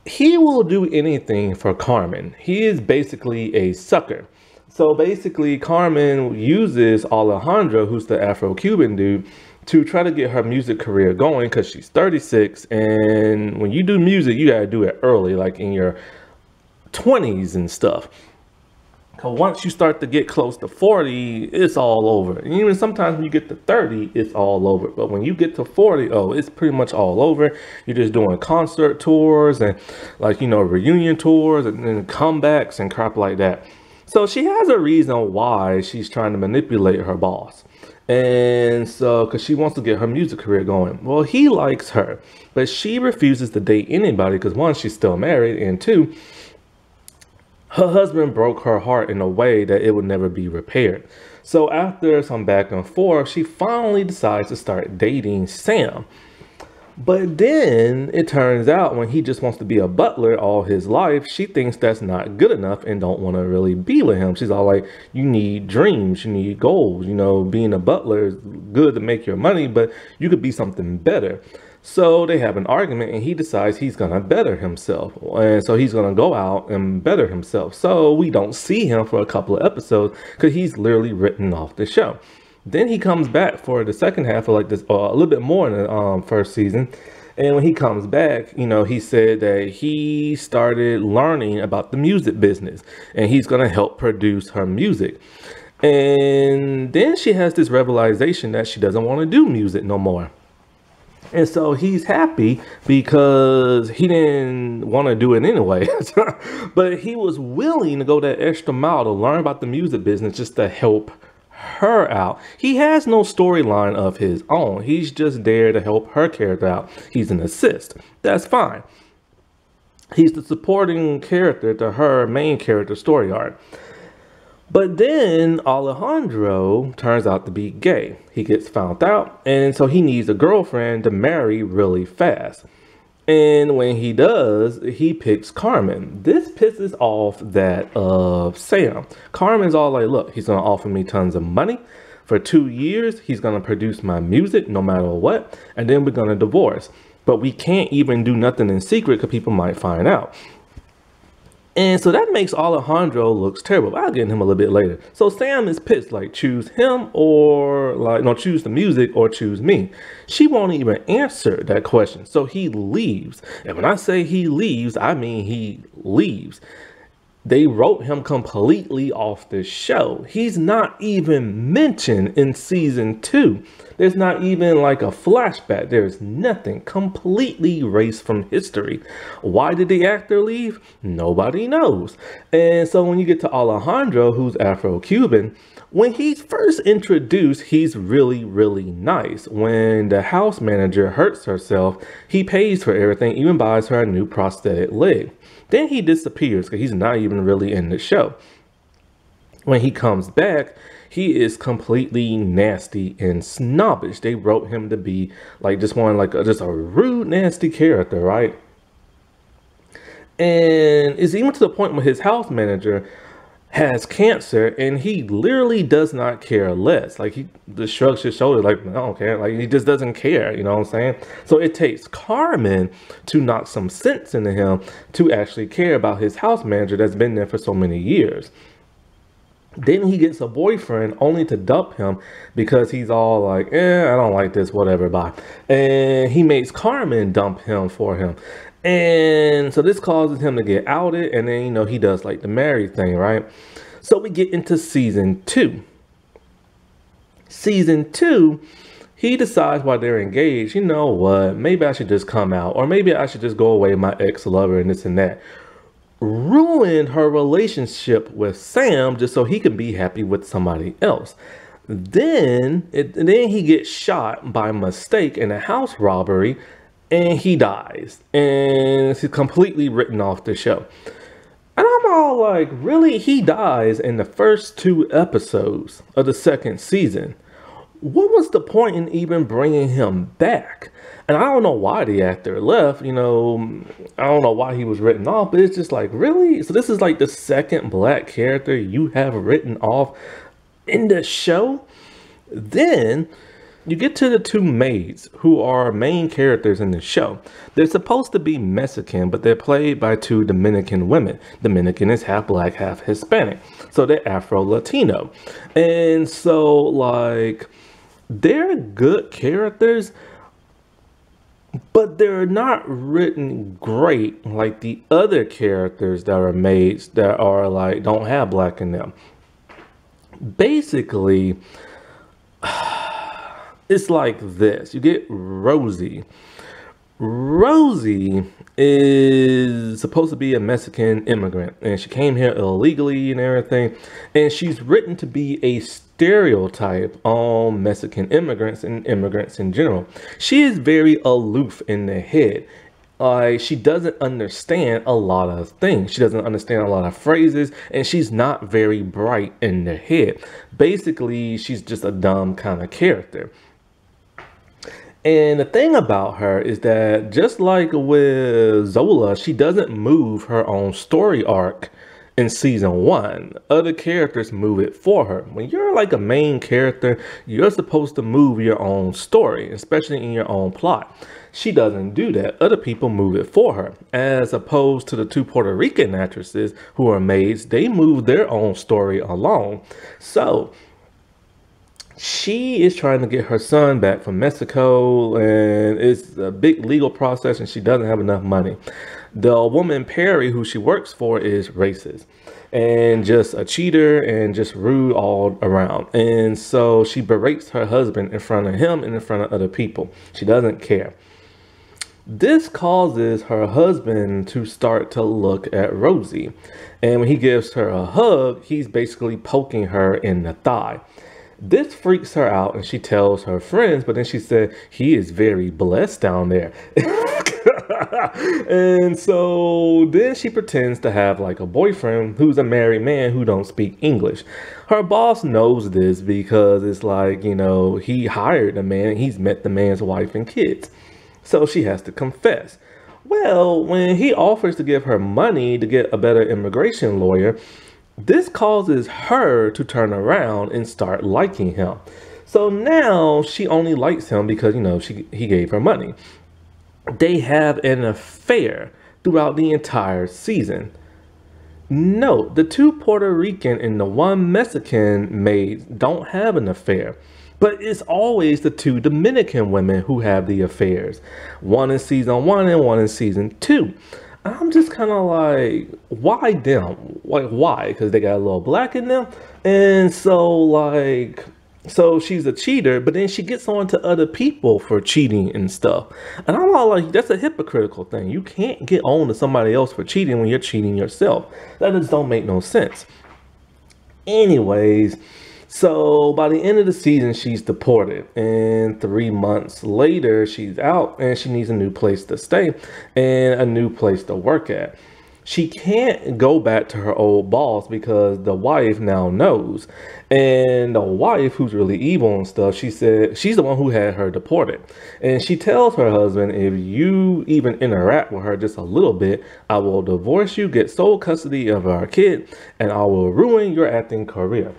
he will do anything for Carmen. He is basically a sucker. So basically, Carmen uses Alejandro, who's the Afro-Cuban dude, to try to get her music career going because she's 36. And when you do music, you got to do it early, like in your 20s and stuff. Because once you start to get close to 40, it's all over. And even sometimes when you get to 30, it's all over. But when you get to 40, oh, it's pretty much all over. You're just doing concert tours and like, you know, reunion tours and then comebacks and crap like that. So she has a reason why she's trying to manipulate her boss. And so, because she wants to get her music career going. Well, he likes her, but she refuses to date anybody because one, she's still married, and two, her husband broke her heart in a way that it would never be repaired. So after some back and forth, she finally decides to start dating Sam. But then it turns out when he just wants to be a butler all his life, she thinks that's not good enough and don't want to really be with him. She's all like, you need dreams, you need goals. You know, being a butler is good to make your money, but you could be something better. So they have an argument and he decides he's going to better himself. And so he's going to go out and better himself. So we don't see him for a couple of episodes because he's literally written off the show. Then he comes back for the second half of like this, a little bit more in the first season. And when he comes back, you know, he said that he started learning about the music business and he's going to help produce her music. And then she has this realization that she doesn't want to do music no more. And so he's happy because he didn't want to do it anyway. But he was willing to go that extra mile to learn about the music business just to help her out. He has no storyline of his own. He's just there to help her character out. He's an assist. That's fine. He's the supporting character to her main character story arc. But then Alejandro turns out to be gay. He gets found out, and so he needs a girlfriend to marry really fast. And when he does, he picks Carmen. This pisses off that of Sam. Carmen's all like, look, he's going to offer me tons of money. For 2 years, he's going to produce my music no matter what. And then we're going to divorce. But we can't even do nothing in secret because people might find out. And so that makes Alejandro looks terrible. I'll get into him a little bit later. So Sam is pissed, like, choose him or like, no, choose the music or choose me. She won't even answer that question. So he leaves. And when I say he leaves, I mean he leaves. They wrote him completely off the show. He's not even mentioned in season 2. There's not even like a flashback. There's nothing. Completely erased from history. Why did the actor leave? Nobody knows. And so when you get to Alejandro, who's Afro-Cuban, when he's first introduced, he's really, really nice. When the house manager hurts herself, he pays for everything, even buys her a new prosthetic leg. Then he disappears because he's not even really in the show. When he comes back, he is completely nasty and snobbish. They wrote him to be like just one, like just a rude, nasty character, right? And it's even to the point where his house manager has cancer and he literally does not care less. Like he just shrugs his shoulder like, I don't care. Like he just doesn't care, you know what I'm saying? So it takes Carmen to knock some sense into him to actually care about his house manager that's been there for so many years. Then he gets a boyfriend only to dump him because he's all like, I don't like this, whatever, bye. And he makes Carmen dump him for him. And so this causes him to get outed. And then, you know, he does like the married thing, right? So we get into season 2. Season 2, he decides while they're engaged, you know what, maybe I should just come out. Or maybe I should just go away with my ex-lover and this and that. Ruined her relationship with Sam just so he could be happy with somebody else. Then he gets shot by mistake in a house robbery and he dies. And he's completely written off the show. And I'm all like, really? He dies in the first 2 episodes of the second season. What was the point in even bringing him back? And I don't know why the actor left, you know, I don't know why he was written off, but it's just like, really? So this is like the second black character you have written off in the show? Then you get to the two maids who are main characters in the show. They're supposed to be Mexican, but they're played by two Dominican women. Dominican is half black, half Hispanic. So they're Afro-Latino. And so, like, they're good characters, but they're not written great like the other characters that are maids that are like, don't have black in them. Basically, it's like this. You get Rosie. Rosie is supposed to be a Mexican immigrant, and she came here illegally and everything. And she's written to be a stereotype on Mexican immigrants and immigrants in general. She is very aloof in the head. She doesn't understand a lot of things. She doesn't understand a lot of phrases, and she's not very bright in the head. Basically, she's just a dumb kind of character. And the thing about her is that just like with Zola, she doesn't move her own story arc in season 1. Other characters move it for her. When you're like a main character, you're supposed to move your own story, especially in your own plot. She doesn't do that. Other people move it for her. As opposed to the two Puerto Rican actresses who are maids, they move their own story along. So she is trying to get her son back from Mexico, and it's a big legal process, and she doesn't have enough money. The woman, Perry, who she works for, is racist and just a cheater and just rude all around. And so she berates her husband in front of him and in front of other people. She doesn't care. This causes her husband to start to look at Rosie. And when he gives her a hug, he's basically poking her in the thigh. This freaks her out, and she tells her friends, but then she said, he is very blessed down there. And so then she pretends to have like a boyfriend who's a married man who don't speak English. Her boss knows this because it's like, you know, he hired the man, he's met the man's wife and kids. So she has to confess. Well, when he offers to give her money to get a better immigration lawyer, this causes her to turn around and start liking him. So now she only likes him because, you know, he gave her money. They have an affair throughout the entire season. Note, the two Puerto Rican and the one Mexican maids don't have an affair. But it's always the two Dominican women who have the affairs. One in season 1 and one in season 2. I'm just kind of like, why them? Like, why? Because they got a little black in them. And so, like, so she's a cheater, but then she gets on to other people for cheating and stuff. And I'm all like, that's a hypocritical thing. You can't get on to somebody else for cheating when you're cheating yourself. That just don't make no sense. Anyways, so by the end of the season, she's deported, and 3 months later, she's out, and she needs a new place to stay and a new place to work at. She can't go back to her old boss because the wife now knows, and the wife, who's really evil and stuff, she said she's the one who had her deported, and she tells her husband, if you even interact with her just a little bit, I will divorce you, get sole custody of our kid, and I will ruin your acting career.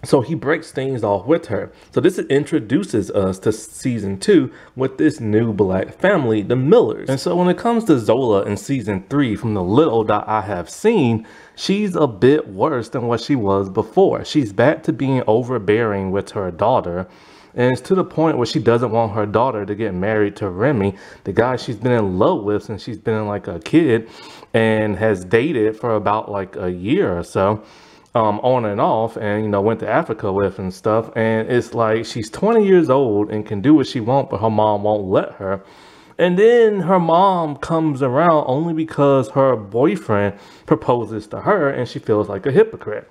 So he breaks things off with her. So this introduces us to season 2 with this new black family, the Millers. And so when it comes to Zola in season 3, from the little that I have seen, she's a bit worse than what she was before. She's back to being overbearing with her daughter. And it's to the point where she doesn't want her daughter to get married to Remy, the guy she's been in love with since she's been like a kid and has dated for about like a year or so. On and off, and you know, went to Africa with and stuff. And it's like she's 20 years old and can do what she wants, but her mom won't let her. And then her mom comes around only because her boyfriend proposes to her, and she feels like a hypocrite.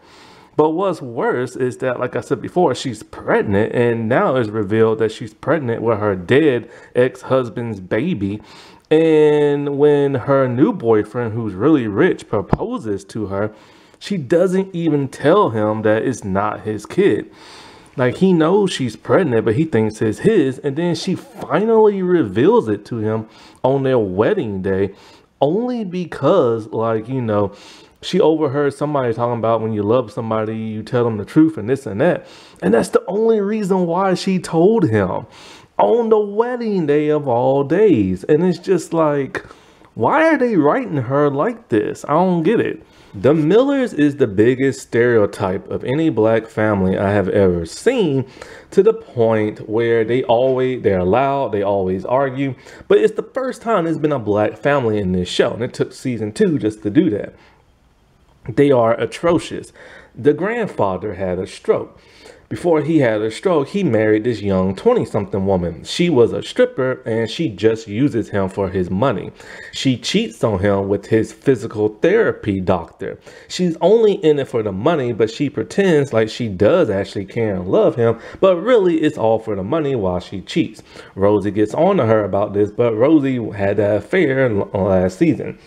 But what's worse is that, like I said before, she's pregnant, and now it's revealed that she's pregnant with her dead ex-husband's baby. And when her new boyfriend, who's really rich, proposes to her, she doesn't even tell him that it's not his kid. Like, he knows she's pregnant, but he thinks it's his. And then she finally reveals it to him on their wedding day, only because, like, you know, She overheard somebody talking about when you love somebody, you tell them the truth and this and that. And that's the only reason why she told him on the wedding day of all days. And it's just like, why are they writing her like this? I don't get it. The Millers is the biggest stereotype of any black family I have ever seen, to the point where they're loud, they always argue, but it's the first time there's been a black family in this show, and it took season 2 just to do that. They are atrocious. The grandfather had a stroke. Before he had a stroke, he married this young 20-something woman. She was a stripper, and she just uses him for his money. She cheats on him with his physical therapy doctor. She's only in it for the money, but she pretends like she does actually care and love him, but really it's all for the money while she cheats. Rosie gets on to her about this, but Rosie had that affair last season.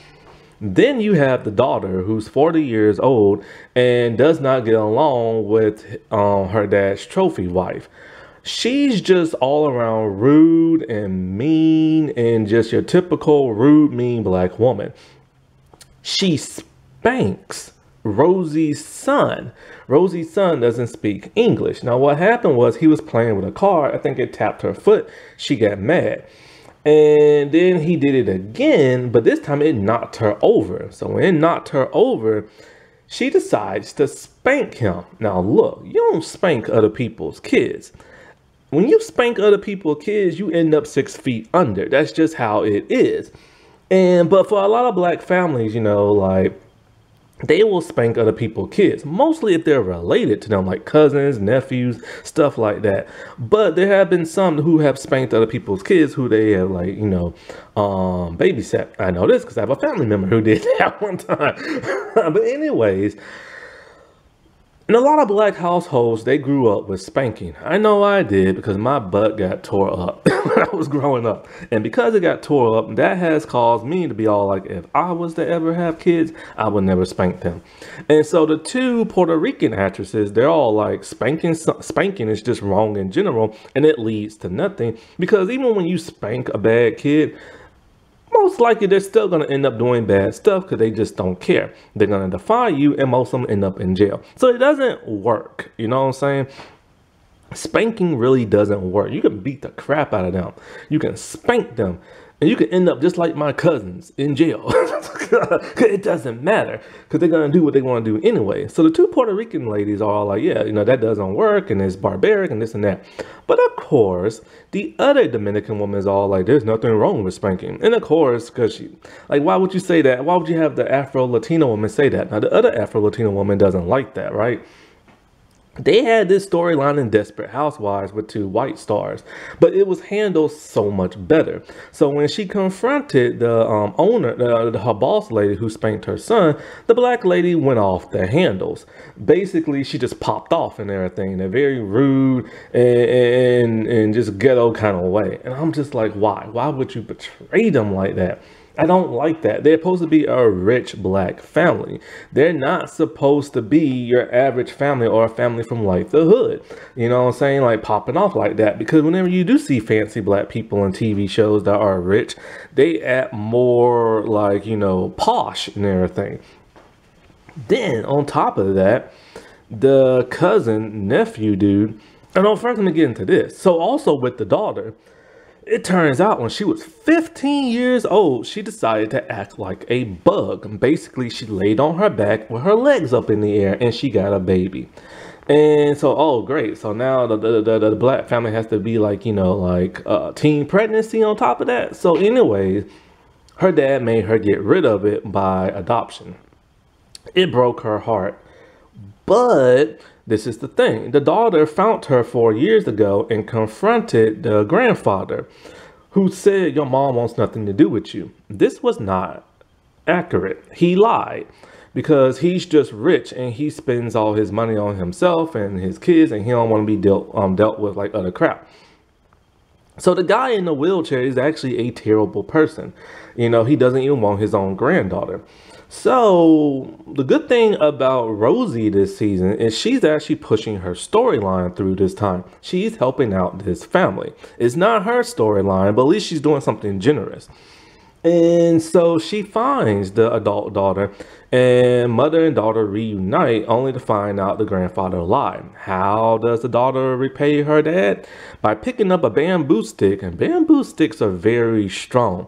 Then you have the daughter, who's 40 years old and does not get along with her dad's trophy wife. She's just all around rude and mean, and just your typical rude, mean black woman. She spanks Rosie's son. Rosie's son doesn't speak English. Now what happened was, he was playing with a car. I think it tapped her foot. She got mad. And then he did it again, but this time it knocked her over. So when it knocked her over, she decides to spank him. Now look, you don't spank other people's kids. When you spank other people's kids, you end up 6 feet under. That's just how it is. But for a lot of black families, you know, like, they will spank other people's kids, mostly if they're related to them, like cousins, nephews, stuff like that. But there have been some who have spanked other people's kids who they have, like, you know, babysat. I know this because I have a family member who did that one time. But anyways, in a lot of black households, they grew up with spanking. I know I did, because my butt got tore up when I was growing up. And because it got tore up, that has caused me to be all like, if I was to ever have kids, I would never spank them. And so the 2 Puerto Rican actresses, they're all like, spanking is just wrong in general, and it leads to nothing. Because even when you spank a bad kid, most likely they're still going to end up doing bad stuff because they just don't care. They're going to defy you, and most of them end up in jail. So it doesn't work. You know what I'm saying? Spanking really doesn't work. You can beat the crap out of them. You can spank them, and you can end up just like my cousins in jail. It doesn't matter, because they're going to do what they want to do anyway. So the 2 Puerto Rican ladies are all like, yeah, you know, that doesn't work, and it's barbaric and this and that. But of course, the other Dominican woman is all like, there's nothing wrong with spanking. And of course, because she, like, why would you say that? Why would you have the Afro-Latino woman say that? Now, the other Afro-Latino woman doesn't like that, right? They had this storyline in Desperate Housewives with 2 white stars, but it was handled so much better. So when she confronted the owner, her boss lady who spanked her son, the black lady went off the handles. Basically, she just popped off and everything in a very rude and just ghetto kind of way. And I'm just like, why? Why would you betray them like that? I don't like that. They're supposed to be a rich black family. They're not supposed to be your average family or a family from like the hood. You know what I'm saying? Like popping off like that. Because whenever you do see fancy black people in TV shows that are rich, they act more like, you know, posh and everything. Then on top of that, the cousin, nephew dude, and I'm first going to get into this. So also with the daughter, it turns out when she was 15 years old, she decided to act like a bug. Basically, she laid on her back with her legs up in the air, and she got a baby. And so, oh, great. So now the black family has to be like, you know, like teen pregnancy on top of that. So anyways, her dad made her get rid of it by adoption. It broke her heart. But this is the thing. The daughter found her 4 years ago and confronted the grandfather, who said, your mom wants nothing to do with you. This was not accurate. He lied, because he's just rich and he spends all his money on himself and his kids, and he don't want to be dealt with like other crap. So the guy in the wheelchair is actually a terrible person. You know, he doesn't even want his own granddaughter. So the good thing about Rosie this season is she's actually pushing her storyline through this time. She's helping out this family. It's not her storyline, but at least she's doing something generous. And so she finds the adult daughter, and mother and daughter reunite only to find out the grandfather lied. How does the daughter repay her dad? By picking up a bamboo stick, and bamboo sticks are very strong.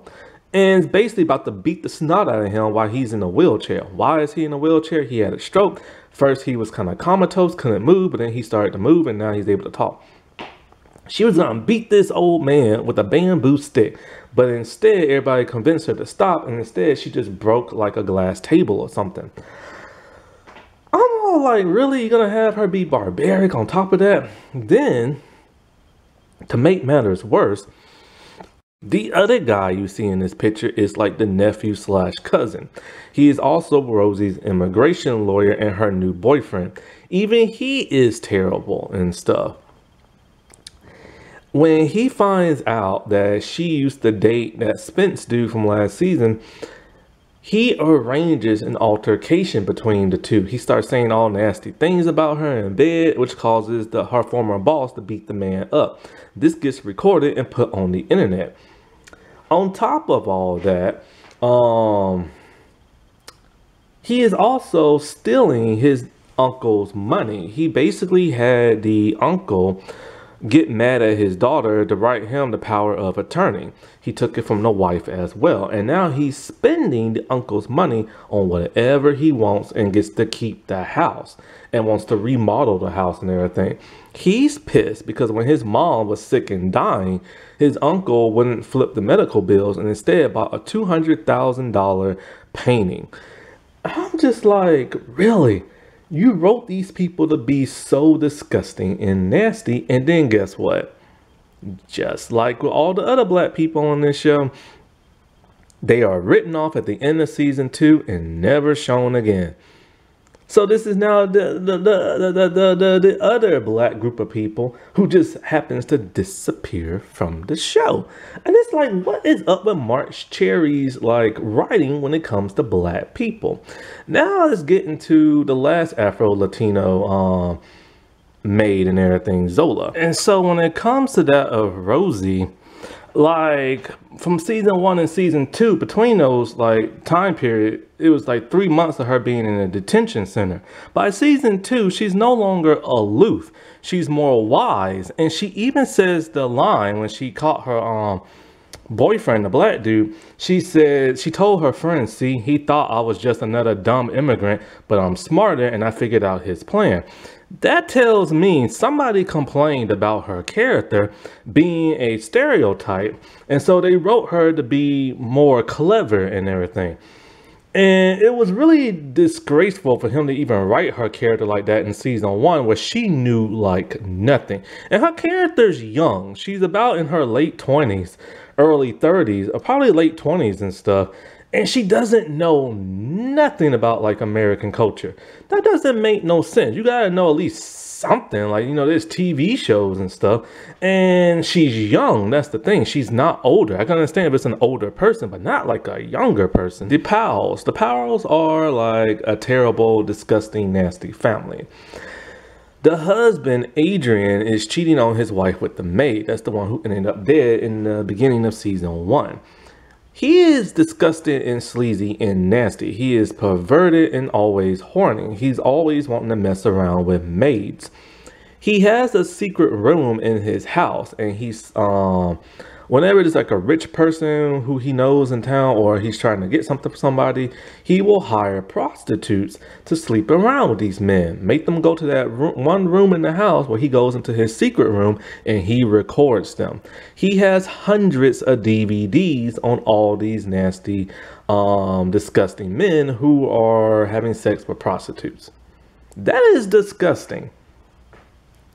And it's basically about to beat the snot out of him while he's in a wheelchair. Why is he in a wheelchair? He had a stroke. First, he was kind of comatose, couldn't move, but then he started to move, and now he's able to talk. She was gonna beat this old man with a bamboo stick, but instead everybody convinced her to stop, and instead she just broke like a glass table or something. I'm all like, really? You're gonna have her be barbaric on top of that? Then, to make matters worse, the other guy you see in this picture is like the nephew slash cousin. He is also Rosie's immigration lawyer and her new boyfriend. Even he is terrible and stuff. When he finds out that she used to date that Spence dude from last season, he arranges an altercation between the two. He starts saying all nasty things about her in bed, which causes her former boss to beat the man up. This gets recorded and put on the internet. On top of all that, he is also stealing his uncle's money. He basically had the uncle get mad at his daughter to write him the power of attorney. He took it from the wife as well. And now he's spending the uncle's money on whatever he wants and gets to keep the house and wants to remodel the house and everything. He's pissed because when his mom was sick and dying, his uncle wouldn't flip the medical bills and instead bought a $200,000 painting. I'm just like, really? You wrote these people to be so disgusting and nasty, and then guess what? Just like with all the other black people on this show, they are written off at the end of season 2 and never shown again. So this is now the other black group of people who just happens to disappear from the show. And it's like, what is up with Marc Cherry's like writing when it comes to black people? Now let's get into the last Afro-Latino maid and everything, Zola. And so when it comes to that of Rosie, like from season 1 and season 2, between those like time period, it was like 3 months of her being in a detention center. By season 2, she's no longer aloof. She's more wise. And she even says the line when she caught her boyfriend, the black dude, she told her friend, see, he thought I was just another dumb immigrant, but I'm smarter and I figured out his plan. That tells me somebody complained about her character being a stereotype, and so they wrote her to be more clever and everything. And it was really disgraceful for him to even write her character like that in season 1, where she knew like nothing. And her character's young. She's about in her late 20s, early 30s, or probably late 20s and stuff. And she doesn't know nothing about like American culture. That doesn't make no sense. You gotta know at least something, like, you know, there's TV shows and stuff. And she's young, that's the thing. She's not older. I can understand if it's an older person, but not like a younger person. The Powells are like a terrible, disgusting, nasty family. The husband, Adrian, is cheating on his wife with the maid. That's the one who ended up dead in the beginning of season 1. He is disgusting and sleazy and nasty. He is perverted and always horny. He's always wanting to mess around with maids. He has a secret room in his house, and he's whenever there's like a rich person who he knows in town, or he's trying to get something for somebody, he will hire prostitutes to sleep around with these men, make them go to that one room in the house where he goes into his secret room and he records them. He has hundreds of DVDs on all these nasty, disgusting men who are having sex with prostitutes. That is disgusting.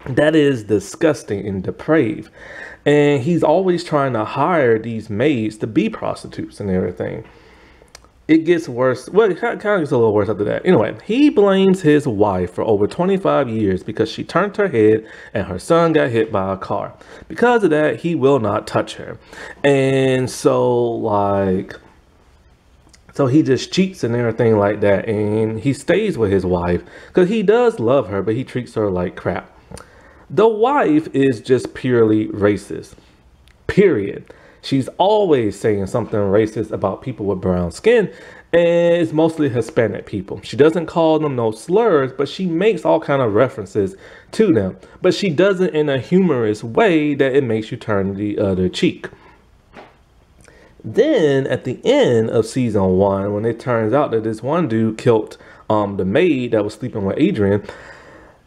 That is disgusting and depraved. And he's always trying to hire these maids to be prostitutes and everything. It gets worse. Well, it kind of gets a little worse after that. Anyway, he blames his wife for over 25 years because she turned her head and her son got hit by a car. Because of that, he will not touch her. And so he just cheats and everything like that. And he stays with his wife because he does love her, but he treats her like crap. The wife is just purely racist, period. She's always saying something racist about people with brown skin, and it's mostly Hispanic people. She doesn't call them no slurs, but she makes all kind of references to them. But she does it in a humorous way that it makes you turn the other cheek. Then at the end of season 1, when it turns out that this one dude killed the maid that was sleeping with Adrian,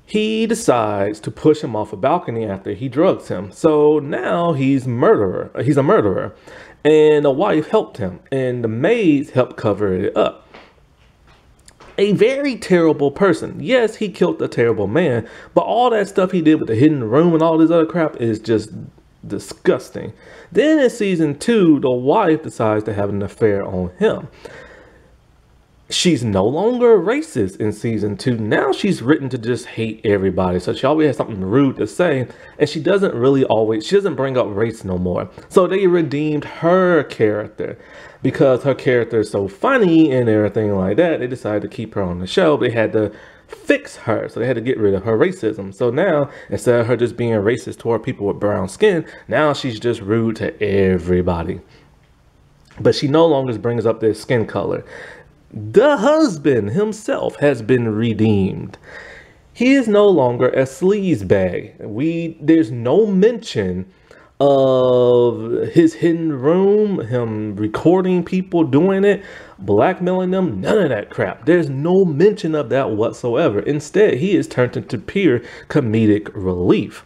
he decides to push him off a balcony after he drugs him. So now he's a murderer. And the wife helped him, and the maids helped cover it up. A very terrible person. Yes, he killed a terrible man, but all that stuff he did with the hidden room and all this other crap is just disgusting. Then in season 2, the wife decides to have an affair on him. She's no longer racist in season 2. Now she's written to just hate everybody. So she always has something rude to say. And she doesn't bring up race no more. So they redeemed her character. Because her character is so funny and everything like that, they decided to keep her on the show. They had to fix her. So they had to get rid of her racism. So now, instead of her just being racist toward people with brown skin, now she's just rude to everybody. But she no longer brings up their skin color. The husband himself has been redeemed. He is no longer a sleazebag. There's no mention of his hidden room, him recording people doing it, blackmailing them, none of that crap. There's no mention of that whatsoever. Instead, he is turned into pure comedic relief.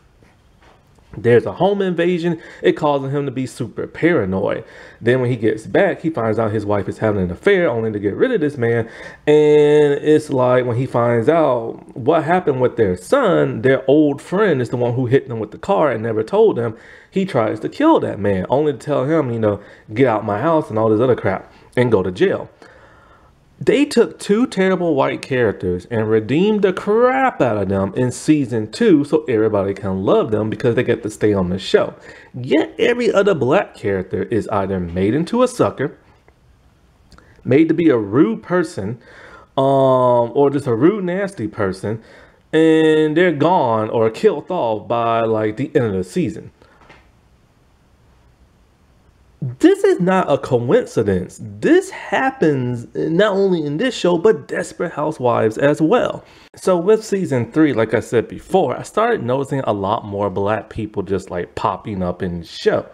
There's a home invasion. It causes him to be super paranoid. Then when he gets back, he finds out his wife is having an affair only to get rid of this man. And it's like when he finds out what happened with their son, their old friend is the one who hit them with the car and never told them. He tries to kill that man only to tell him, you know, get out my house and all this other crap and go to jail. They took 2 terrible white characters and redeemed the crap out of them in season 2 so everybody can love them because they get to stay on the show. Yet every other black character is either made into a sucker, made to be a rude person, or just a rude, nasty person, and they're gone or killed off by like the end of the season. This is not a coincidence. This happens not only in this show, but Desperate Housewives as well. So with season 3, like I said before, I started noticing a lot more black people just like popping up in the show.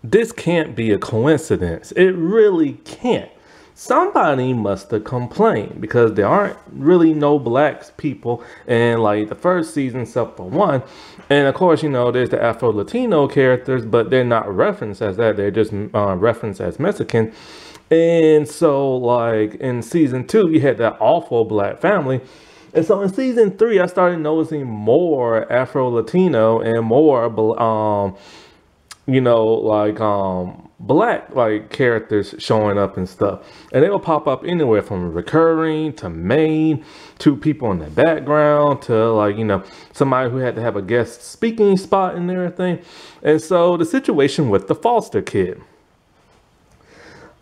This can't be a coincidence. It really can't. Somebody must have complained because there aren't really no black people in like the first season except for one. And of course, you know, there's the Afro-Latino characters, but they're not referenced as that. They're just referenced as Mexican. And so like in season 2, you had that awful black family. And so in season 3, I started noticing more Afro-Latino and more, you know, like black like characters showing up and stuff, and they will pop up anywhere from recurring to main to people in the background to like, you know, somebody who had to have a guest speaking spot and everything. And so the situation with the foster kid,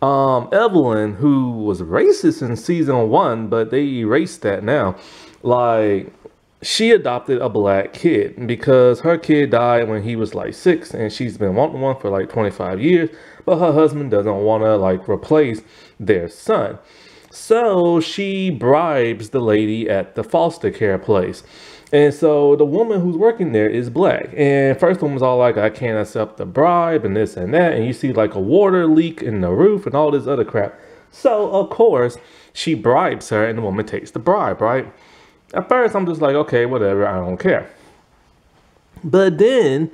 Evelyn, who was racist in season 1, but they erased that now. Like, she adopted a black kid because her kid died when he was like 6, and she's been wanting one for like 25 years, but her husband doesn't want to like replace their son. So she bribes the lady at the foster care place. And so the woman who's working there is black. And first one was all like, I can't accept the bribe and this and that. And you see like a water leak in the roof and all this other crap. So of course she bribes her and the woman takes the bribe, right? At first, I'm just like, okay, whatever, I don't care. But then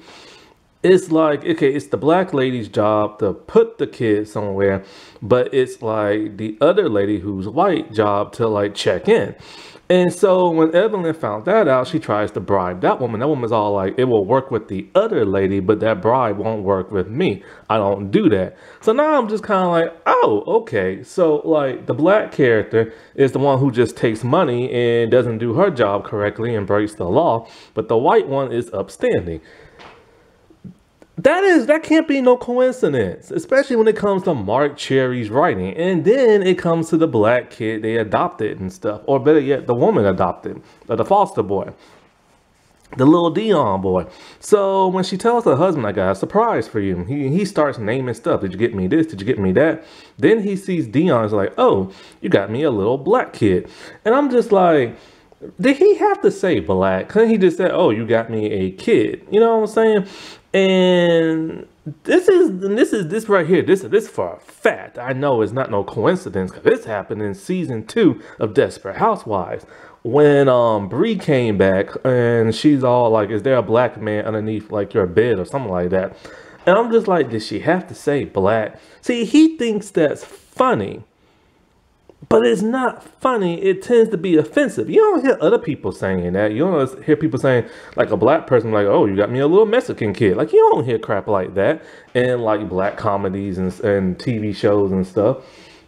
it's like, okay, it's the black lady's job to put the kid somewhere, but it's like the other lady who's white job to like check in. And so when Evelyn found that out, she tries to bribe that woman. That woman's all like, it will work with the other lady, but that bribe won't work with me. I don't do that. So now I'm just kind of like, oh, okay. So like the black character is the one who just takes money and doesn't do her job correctly and breaks the law. But the white one is upstanding. That can't be no coincidence, especially when it comes to Mark Cherry's writing. And then it comes to the black kid they adopted and stuff, or better yet, the woman adopted, or the foster boy. the little Dion boy. So when she tells her husband, I got a surprise for you, he starts naming stuff. Did you get me this? Did you get me that? Then he sees Dion's like, oh, you got me a little black kid. And I'm just like, did he have to say black? Couldn't he just say, oh, you got me a kid? You know what I'm saying? And this right here, this for a fact. I know it's not no coincidence, because this happened in season 2 of Desperate Housewives. When Bree came back and she's all like, is there a black man underneath like your bed or something like that? And I'm just like, did she have to say black? See, he thinks that's funny, but it's not funny. It tends to be offensive. You don't hear other people saying that. You don't hear people saying, like a black person, like, oh, you got me a little Mexican kid. Like, you don't hear crap like that in like black comedies and TV shows and stuff.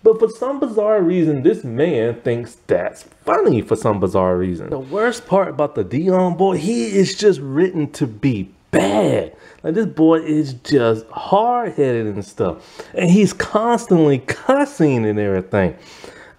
But for some bizarre reason, this man thinks that's funny for some bizarre reason. The worst part about the Dion boy, he is just written to be bad. Like, this boy is just hard-headed and stuff. And he's constantly cussing and everything.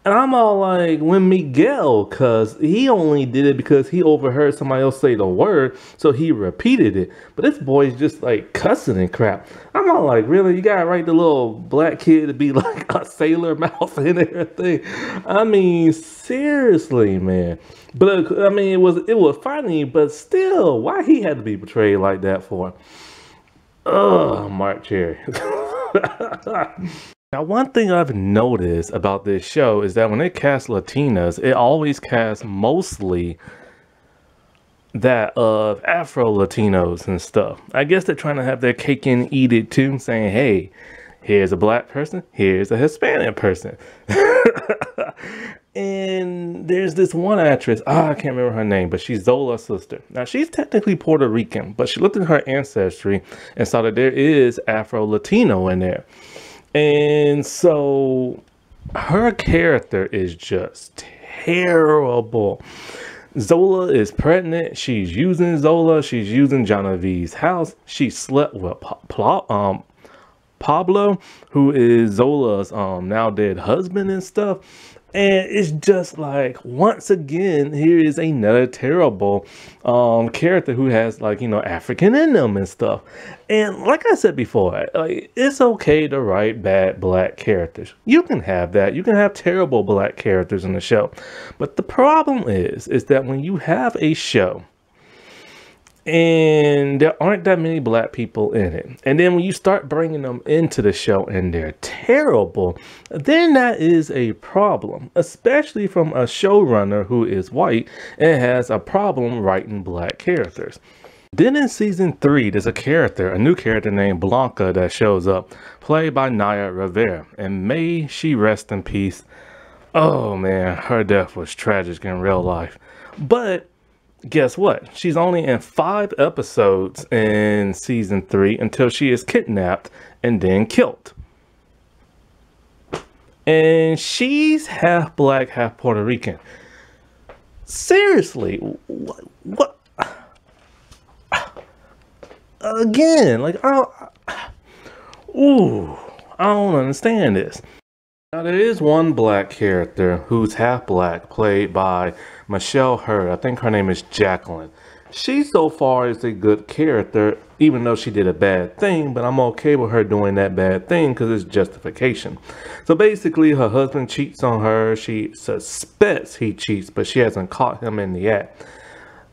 And I'm all like, when Miguel, cause he only did it because he overheard somebody else say the word, so he repeated it. But this boy's just like cussing and crap. I'm all like, really? You gotta write the little black kid to be like a sailor mouth and everything? I mean, seriously, man. But I mean, it was funny, but still, why he had to be portrayed like that for? Ugh, Mark Cherry. Now, one thing I've noticed about this show is that when they cast Latinas, it always casts mostly that of Afro-Latinos and stuff. I guess they're trying to have their cake and eat it too, saying, hey, here's a black person, here's a Hispanic person. And there's this one actress, I can't remember her name, but she's Zola's sister. Now, she's technically Puerto Rican, but she looked at her ancestry and saw that there is Afro-Latino in there. And so her character is just terrible. Zola is pregnant. She's using Zola. She's using Genevieve's house. She slept with Pablo, who is Zola's now dead husband and stuff. And it's just like, once again, here is another terrible character who has, like, you know, African in them and stuff. And like I said before, like, it's okay to write bad black characters. You can have that. You can have terrible black characters in the show. But the problem is that when you have a show and there aren't that many black people in it, and then when you start bringing them into the show and they're terrible, then that is a problem, especially from a showrunner who is white and has a problem writing black characters. Then in season 3, there's a new character named Blanca that shows up, played by Naya Rivera, and may she rest in peace. Oh man, her death was tragic in real life. But guess what? She's only in 5 episodes in season 3 until she is kidnapped and then killed. And she's half black, half Puerto Rican. Seriously, what? Again, like, I don't understand this. Now, there is one black character who's half black, played by Michelle Hurd. I think her name is Jacqueline. She so far is a good character, even though she did a bad thing, but I'm okay with her doing that bad thing because it's justification. So basically, her husband cheats on her. She suspects he cheats, but she hasn't caught him in the act.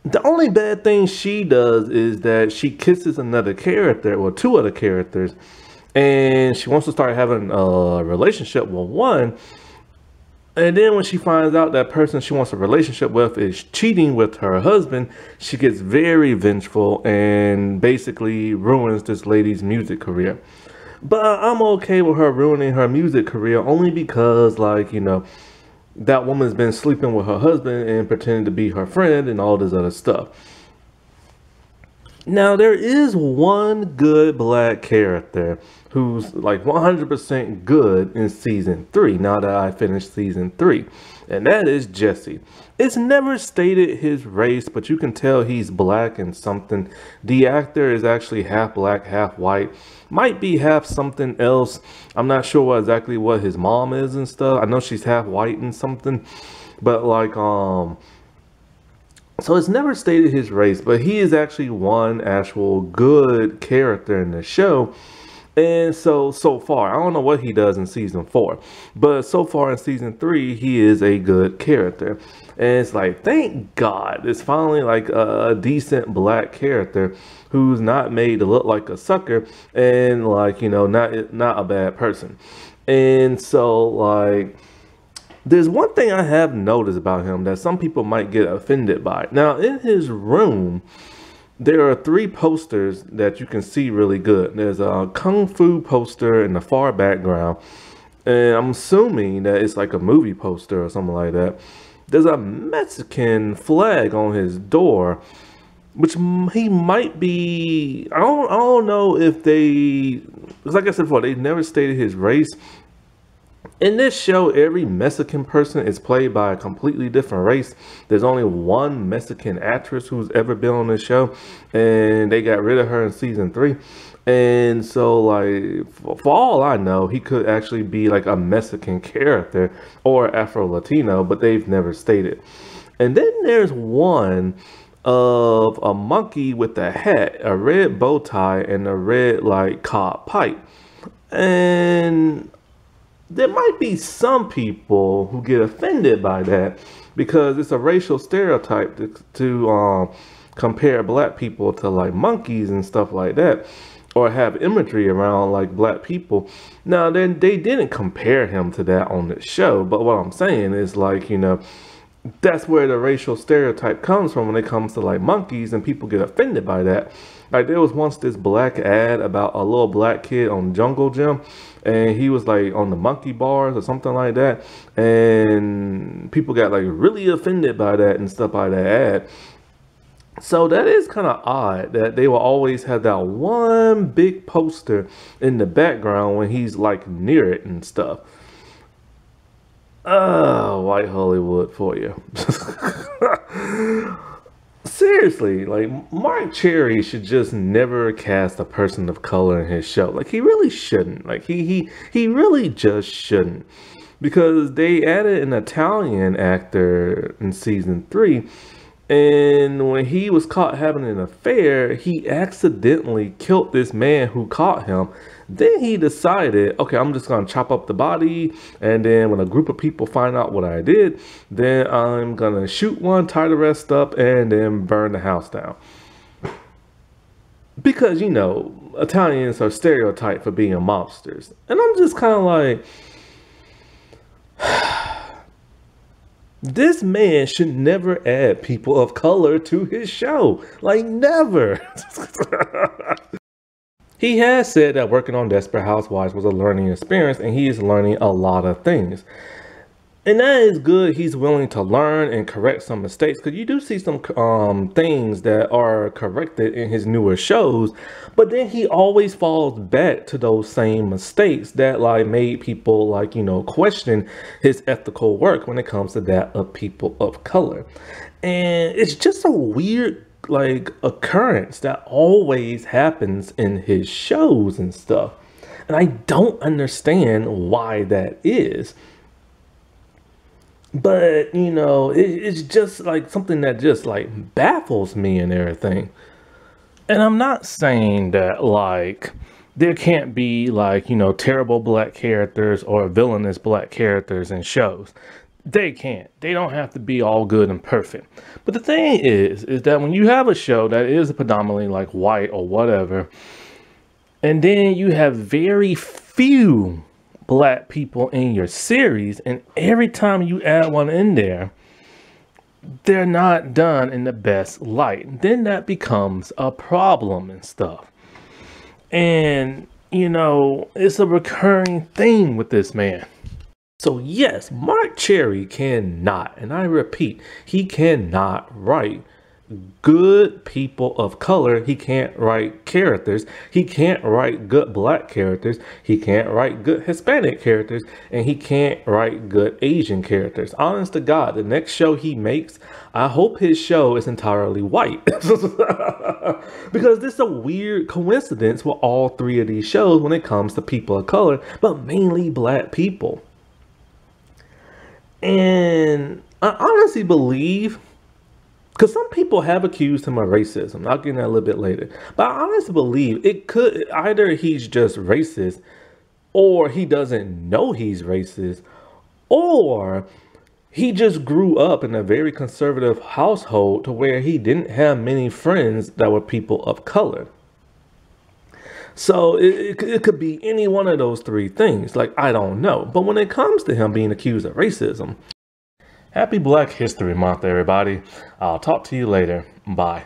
The only bad thing she does is that she kisses another character, or 2 other characters, and she wants to start having a relationship with one. And then when she finds out that person she wants a relationship with is cheating with her husband, she gets very vengeful and basically ruins this lady's music career. But I'm okay with her ruining her music career only because, like, you know, that woman's been sleeping with her husband and pretending to be her friend and all this other stuff. Now, there is one good black character who's like 100% good in season 3, now that I finished season 3, and that is Jesse. It's never stated his race, but you can tell he's black and something. The actor is actually half black, half white, might be half something else. I'm not sure exactly what his mom is and stuff. I know she's half white and something, but like So it's never stated his race, but he is actually one actual good character in the show. And so far, I don't know what he does in season 4, but so far in season 3, he is a good character. And it's like, thank God, it's finally like a decent black character who's not made to look like a sucker and like, you know, not a bad person. And so like, there's one thing I have noticed about him that some people might get offended by. Now, in his room, there are 3 posters that you can see really good. There's a Kung Fu poster in the far background. And I'm assuming that it's like a movie poster or something like that. There's a Mexican flag on his door, which he might be, I don't know if they, because like I said before, they never stated his race. In this show, every Mexican person is played by a completely different race. There's only one Mexican actress who's ever been on this show, and they got rid of her in season 3. And so, like, for all I know, he could actually be like a Mexican character or Afro-Latino, but they've never stated. And then there's one of a monkey with a hat, a red bow tie, and a red, like, cob pipe. And there might be some people who get offended by that because it's a racial stereotype to compare black people to like monkeys and stuff like that, or have imagery around like black people. Now, then they didn't compare him to that on the show, but what I'm saying is like, you know, that's where the racial stereotype comes from when it comes to like monkeys, and people get offended by that. Like, there was once this black ad about a little black kid on Jungle Gym, and he was like on the monkey bars or something like that, and people got like really offended by that and stuff by that ad. So that is kind of odd that they will always have that one big poster in the background when he's like near it and stuff. White Hollywood for you. Seriously, like, Marc Cherry should just never cast a person of color in his show. Like, he really shouldn't. Like, he really just shouldn't. Because they added an Italian actor in season 3, and when he was caught having an affair, he accidentally killed this man who caught him. Then he decided, okay, I'm just going to chop up the body, and then when a group of people find out what I did, then I'm going to shoot one, tie the rest up, and then burn the house down. Because, you know, Italians are stereotyped for being mobsters. And I'm just kind of like, this man should never add people of color to his show. Like, never. He has said that working on Desperate Housewives was a learning experience, and he is learning a lot of things. And that is good. He's willing to learn and correct some mistakes, because you do see some things that are corrected in his newer shows, but then he always falls back to those same mistakes that like made people like, you know, question his ethical work when it comes to that of people of color. And it's just a weird like occurrence that always happens in his shows and stuff. And I don't understand why that is. But, you know, it's just like something that just like baffles me and everything. And I'm not saying that like there can't be like, you know, terrible black characters or villainous black characters in shows. They can't. They don't have to be all good and perfect. But the thing is that when you have a show that is predominantly like white or whatever, and then you have very few black people in your series, and every time you add one in there, they're not done in the best light, then that becomes a problem and stuff. And, you know, it's a recurring thing with this man. So yes, Marc Cherry cannot, and I repeat, he cannot write good people of color. He can't write characters. He can't write good black characters. He can't write good Hispanic characters, and he can't write good Asian characters. Honest to God, the next show he makes, I hope his show is entirely white. Because this is a weird coincidence with all 3 of these shows when it comes to people of color, but mainly black people. And I honestly believe Because some people have accused him of racism. I'll get into that a little bit later. But I honestly believe it could either he's just racist, or he doesn't know he's racist, or he just grew up in a very conservative household to where he didn't have many friends that were people of color. So it could be any one of those three things. Like, I don't know. But when it comes to him being accused of racism, happy Black History Month, everybody. I'll talk to you later. Bye.